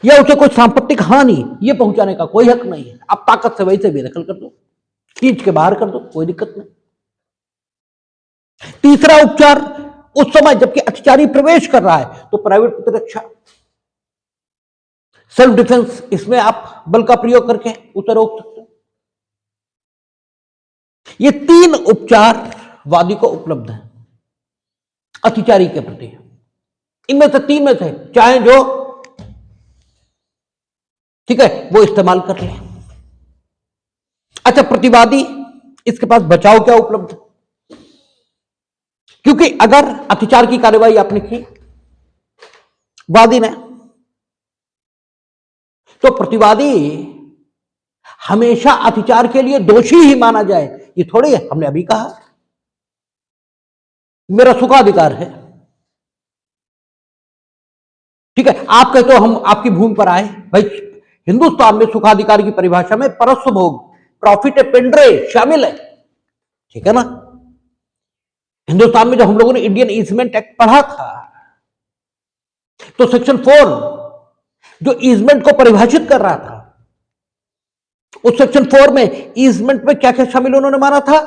या उसे कोई सांपत्तिक हानि ये पहुंचाने का कोई हक नहीं है। आप ताकत से वैसे बेदखल कर दो, खींच के बाहर कर दो, कोई दिक्कत नहीं। तीसरा उपचार, उस समय जबकि अतिचारी प्रवेश कर रहा है तो प्राइवेट प्रतिरक्षा, सेल्फ डिफेंस, इसमें आप बल का प्रयोग करके उसे रोक सकते हो। ये 3 उपचार वादी को उपलब्ध है अतिचारी के प्रति। इनमें से 3 में से चाहे जो, ठीक है, वो इस्तेमाल कर ले। अच्छा, प्रतिवादी, इसके पास बचाव क्या उपलब्ध है? क्योंकि अगर अतिचार की कार्यवाही आपने की वादी ने, तो प्रतिवादी हमेशा अतिचार के लिए दोषी ही माना जाए, ये थोड़ी है। हमने अभी कहा मेरा सुखाधिकार है, ठीक है, आप कहते हो हम आपकी भूमि पर आए। भाई, हिंदुस्तान में सुखाधिकार की परिभाषा में परस्व भोग, प्रॉफिट पेंड्रे शामिल है, ठीक है ना। हिंदुस्तान में जब हम लोगों ने इंडियन ईजमेंट एक्ट पढ़ा था तो सेक्शन 4 जो ईजमेंट को परिभाषित कर रहा था, उस सेक्शन 4 में ईजमेंट में क्या क्या शामिल उन्होंने माना था?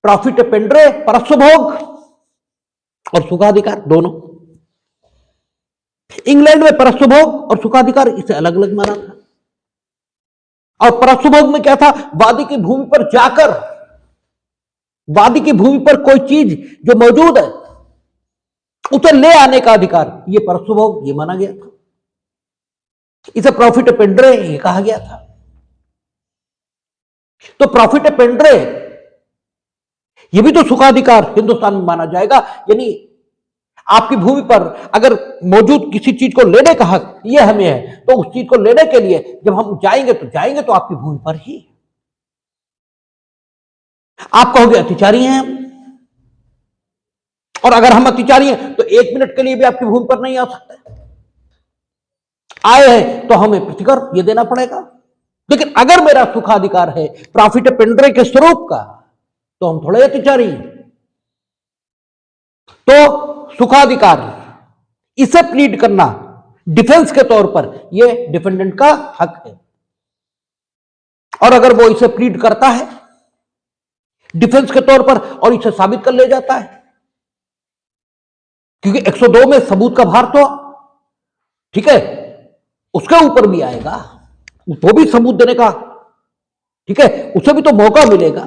प्रॉफिट पेंड्रे, परस्व भोग और सुखाधिकार, दोनों। इंग्लैंड में परस्व भोग और सुखाधिकार इसे अलग अलग माना था। और परस्व भोग में क्या था? वादी की भूमि पर जाकर, वादी की भूमि पर कोई चीज जो मौजूद है उसे ले आने का अधिकार, यह परस्व भोग ये माना गया था। इसे प्रॉफिट पेंड्रे ये कहा गया था। तो प्रॉफिट पेंड्रे ये भी तो सुखाधिकार हिंदुस्तान में माना जाएगा। यानी आपकी भूमि पर अगर मौजूद किसी चीज को लेने का हक ये हमें है, तो उस चीज को लेने के लिए जब हम जाएंगे तो आपकी भूमि पर ही। आप कहोगे अतिचारी हैं हम, और अगर हम अतिचारी हैं तो 1 मिनट के लिए भी आपकी भूमि पर नहीं आ सकते। आए हैं तो हमें प्रतिकर ये देना पड़ेगा। लेकिन अगर मेरा सुखाधिकार है प्रॉफिट पेंड्रे के स्वरूप का, तो हम थोड़े अतिचारी हैं। तो सुखाधिकार इसे प्लीड करना डिफेंस के तौर पर यह डिफेंडेंट का हक है। और अगर वो इसे प्लीड करता है डिफेंस के तौर पर और इसे साबित कर ले जाता है, क्योंकि 102 में सबूत का भार तो ठीक है उसके ऊपर भी आएगा, वो भी सबूत देने का ठीक है उसे भी तो मौका मिलेगा।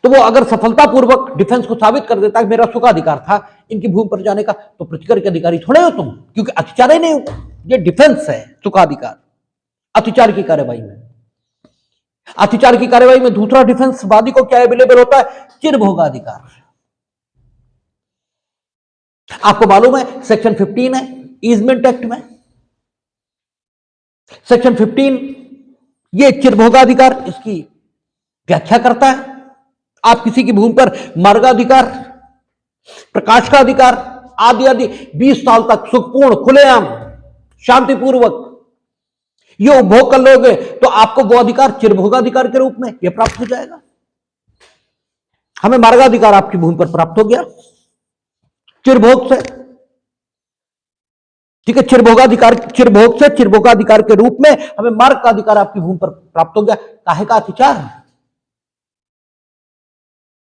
तो वो अगर सफलतापूर्वक डिफेंस को साबित कर देता है मेरा सुखाधिकार था इनकी भूमि पर जाने का, तो प्रतिकर के अधिकारी थोड़े हो तुम, क्योंकि अत्याचार ही नहीं होगा, ये डिफेंस है सुखाधिकार। अत्याचार की कार्यवाही में अत्याचार की कार्यवाही में दूसरा डिफेंस वादी को क्या अवेलेबल होता है, चिरभोगाधिकार। आपको मालूम है सेक्शन 15 है ईजमेंट एक्ट में, सेक्शन 15 ये चिरभोगाधिकार इसकी व्याख्या करता है। आप किसी की भूमि पर मार्गाधिकार, प्रकाश का अधिकार आदि आदि 20 साल तक सुखपूर्ण खुलेआम शांतिपूर्वक ये उपभोग कर लोगे तो आपको वो अधिकार चिरभोगाधिकार के रूप में ये प्राप्त हो जाएगा। हमें मार्गाधिकार आपकी भूमि पर प्राप्त हो गया चिरभोग से, ठीक है, चिरभोग से चिरभोगाधिकार के रूप में हमें मार्ग का अधिकार आपकी भूमि पर प्राप्त हो गया। काहे का अत्याचार,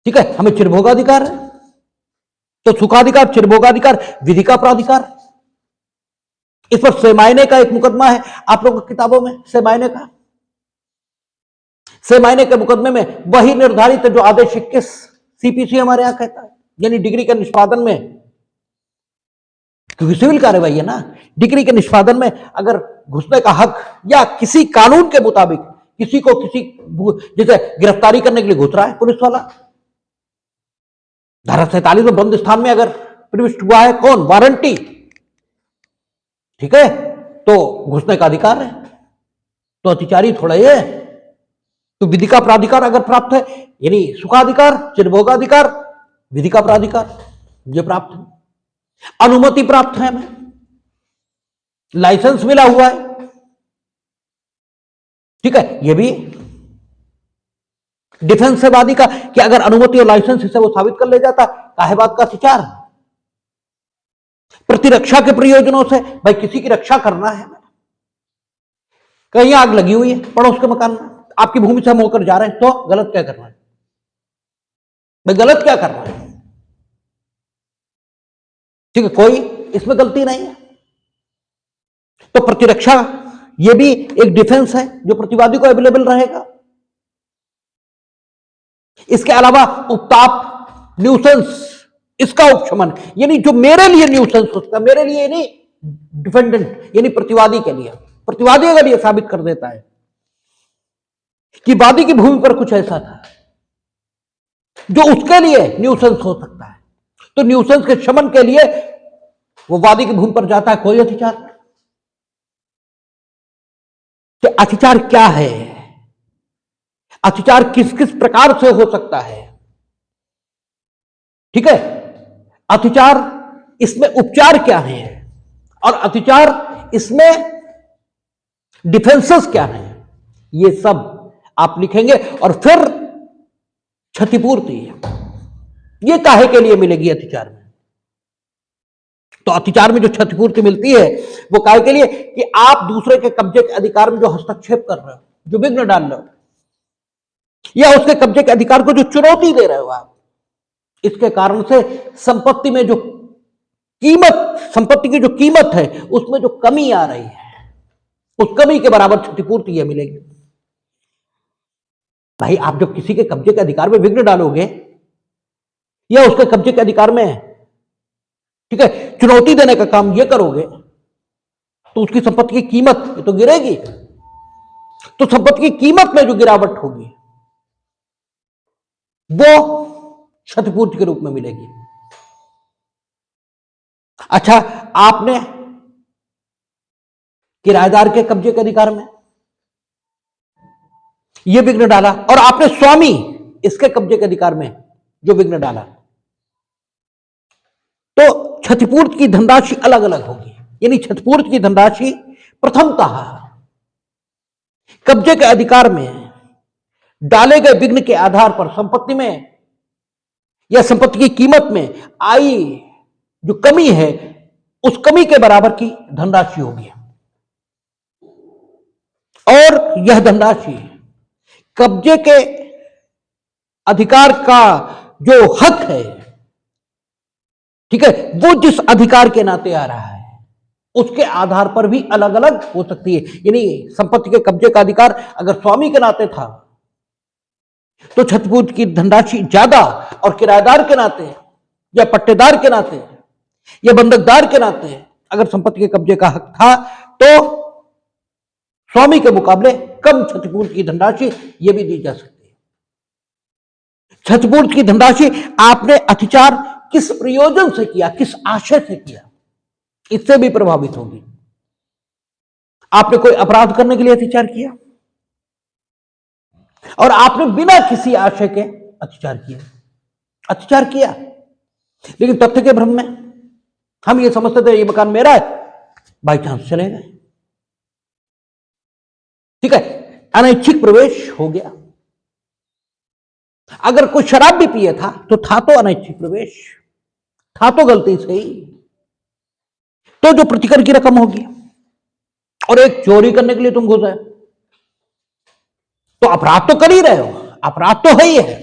ठीक है, हमें चिरभोगाधिकार है। तो सुखाधिकार, चिरभोगाधिकार, विधि का प्राधिकार, इस पर सेमायने का एक मुकदमा है आप लोगों की किताबों में, सेमायने का। सेमायने के मुकदमे में वही निर्धारित है जो आदेश 21 सीपीसी हमारे यहां कहता है, यानी डिग्री के निष्पादन में, क्योंकि सिविल कार्रवाई है ना, डिग्री के निष्पादन में अगर घुसने का हक या किसी कानून के मुताबिक किसी को किसी जैसे गिरफ्तारी करने के लिए घुस रहा है पुलिस वाला, धारा 47 में बंद स्थान में अगर प्रविष्ट हुआ है कौन, वारंटी, ठीक है, तो घुसने का अधिकार है, तो अत्याचारी थोड़ा ही है। तो विधि का प्राधिकार अगर प्राप्त है, यानी सुखाधिकार, चिरभोगाधिकार, विधि का प्राधिकार ये प्राप्त है, अनुमति प्राप्त है, हमें लाइसेंस मिला हुआ है, ठीक है, यह भी डिफेंस से वादी का कि अगर अनुमति और लाइसेंस इसे वो साबित कर ले जाता, काहे बात का अत्याचार। प्रतिरक्षा के प्रयोजनों से, भाई किसी की रक्षा करना है, कहीं आग लगी हुई है पड़ोस के मकान में, आपकी भूमि से हम होकर जा रहे हैं, तो गलत क्या कर रहा है भाई, गलत क्या कर रहा है, ठीक है, कोई इसमें गलती नहीं है। तो प्रतिरक्षा यह भी एक डिफेंस है जो प्रतिवादी को अवेलेबल रहेगा। इसके अलावा उपताप, न्यूसेंस, इसका उपशमन, यानी जो मेरे लिए न्यूसेंस हो सकता है, मेरे लिए नहीं, डिफेंडेंट यानी प्रतिवादी के लिए, प्रतिवादी अगर यह साबित कर देता है कि वादी की भूमि पर कुछ ऐसा था जो उसके लिए न्यूसेंस हो सकता है, तो न्यूसेंस के शमन के लिए वो वादी की भूमि पर जाता है, कोई अत्याचार नहीं। तो अत्याचार क्या है, अत्याचार किस किस प्रकार से हो सकता है, ठीक है, अत्याचार इसमें उपचार क्या है, और अत्याचार इसमें डिफेंसेस क्या है, ये सब आप लिखेंगे। और फिर क्षतिपूर्ति ये काहे के लिए मिलेगी अत्याचार में, तो अत्याचार में जो क्षतिपूर्ति मिलती है वो काहे के लिए कि आप दूसरे के कब्जे के अधिकार में जो हस्तक्षेप कर रहे हो, जो विघ्न डाल रहे हो, या उसके कब्जे के अधिकार को जो चुनौती दे रहे हो आप, इसके कारण से संपत्ति में जो कीमत, संपत्ति की जो कीमत है उसमें जो कमी आ रही है, उस कमी के बराबर क्षतिपूर्ति यह मिलेगी। भाई आप जब किसी के कब्जे के अधिकार में विघ्न डालोगे या उसके कब्जे के अधिकार में, ठीक है, चुनौती देने का काम यह करोगे, तो उसकी संपत्ति की कीमत ये तो गिरेगी। तो संपत्ति की कीमत में जो गिरावट होगी वो क्षतिपूर्ति के रूप में मिलेगी। अच्छा, आपने किराएदार के कब्जे के अधिकार में यह विघ्न डाला, और आपने स्वामी इसके कब्जे के अधिकार में जो विघ्न डाला, तो क्षतिपूर्ति की धनराशि अलग अलग होगी। यानी क्षतिपूर्ति की धनराशि प्रथमतः कब्जे के अधिकार में डाले गए विघ्न के आधार पर संपत्ति में या संपत्ति की कीमत में आई जो कमी है उस कमी के बराबर की धनराशि होगी। और यह धनराशि कब्जे के अधिकार का जो हक है, ठीक है, वो जिस अधिकार के नाते आ रहा है उसके आधार पर भी अलग अलग हो सकती है। यानी संपत्ति के कब्जे का अधिकार अगर स्वामी के नाते था तो क्षतिपूर्ति की धनराशि ज्यादा, और किराएदार के नाते या पट्टेदार के नाते या बंधकदार के नाते अगर संपत्ति के कब्जे का हक था तो स्वामी के मुकाबले कम क्षतिपूर्ति की धनराशि यह भी दी जा सकती है। क्षतिपूर्ति की धनराशि आपने अतिचार किस प्रयोजन से किया, किस आशय से किया, इससे भी प्रभावित होगी। आपने कोई अपराध करने के लिए अतिचार किया और आपने बिना किसी आशय के अतिचार किया, लेकिन तथ्य के भ्रम में हम ये समझते थे ये मकान मेरा है, बाई चांस चले गए, ठीक है, अनैच्छिक प्रवेश हो गया। अगर कोई शराब भी पिए था तो था तो अनैच्छिक प्रवेश, था तो गलती से ही, तो जो प्रतिकर की रकम होगी, और एक चोरी करने के लिए तुम घुस गए तो अपराध तो कर ही रहे हो, अपराध तो है ही है,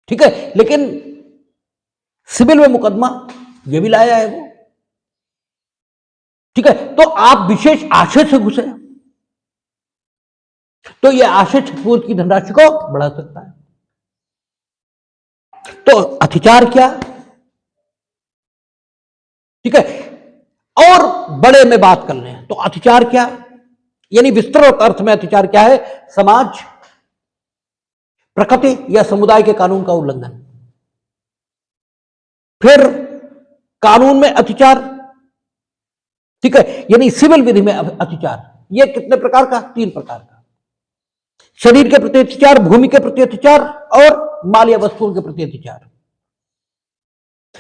ठीक है, लेकिन सिविल में मुकदमा ये भी लाया है वो, ठीक है, तो आप विशेष आशय से घुसे तो यह आशय क्षतिपूर्ति की धनराशि को बढ़ा सकता है। तो अतिचार क्या, ठीक है, और बड़े में बात कर लें तो अतिचार क्या, यानी विस्तृत अर्थ में अतिचार क्या है, समाज, प्रकृति या समुदाय के कानून का उल्लंघन। फिर कानून में अतिचार, ठीक है, यानी सिविल विधि में अतिचार, यह कितने प्रकार का, 3 प्रकार का। शरीर के प्रति अत्याचार, भूमि के प्रति अत्याचार और माल या वस्तुओं के प्रति अत्याचार।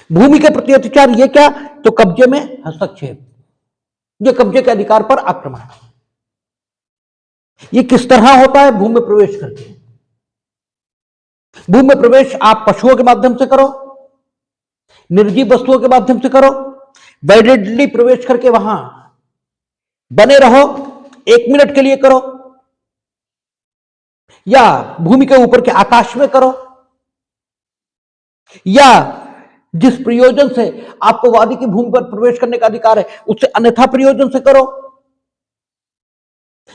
भूमि के प्रति अत्याचार ये क्या, तो कब्जे में हस्तक्षेप, ये कब्जे के अधिकार पर आक्रमण। ये किस तरह होता है, भूमि में प्रवेश करके। भूमि में प्रवेश आप पशुओं के माध्यम से करो, निर्जीव वस्तुओं के माध्यम से करो, वैलिडली प्रवेश करके वहां बने रहो, 1 मिनट के लिए करो, या भूमि के ऊपर के आकाश में करो, या जिस प्रयोजन से आपको वादी की भूमि पर प्रवेश करने का अधिकार है उससे अन्यथा प्रयोजन से करो।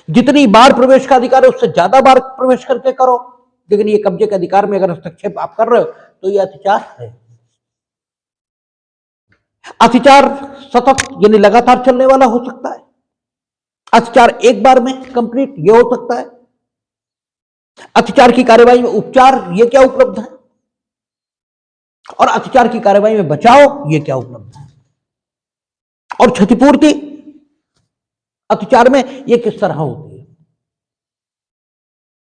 जितनी बार प्रवेश का अधिकार है उससे ज्यादा बार प्रवेश करके करो, लेकिन ये कब्जे के अधिकार में अगर हस्तक्षेप आप कर रहे हो तो ये अतिचार है। अतिचार सतत यानी लगातार चलने वाला हो सकता है, अतिचार एक बार में कंप्लीट ये हो सकता है, अतिचार की कार्यवाही में उपचार ये क्या उपलब्ध है, और अतिचार की कार्यवाही में बचाव ये क्या उपलब्ध है, और क्षतिपूर्ति अतिचार में ये किस तरह होती है,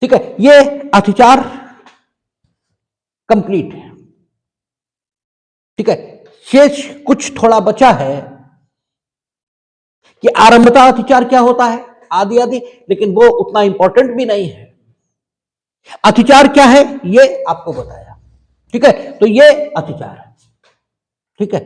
ठीक है, ये अतिचार कंप्लीट है, ठीक है। शेष कुछ थोड़ा बचा है कि आरंभता अतिचार क्या होता है, आदि आदि, लेकिन वो उतना इंपॉर्टेंट भी नहीं है। अतिचार क्या है ये आपको बताया, ठीक है, तो ये अतिचार है, ठीक है।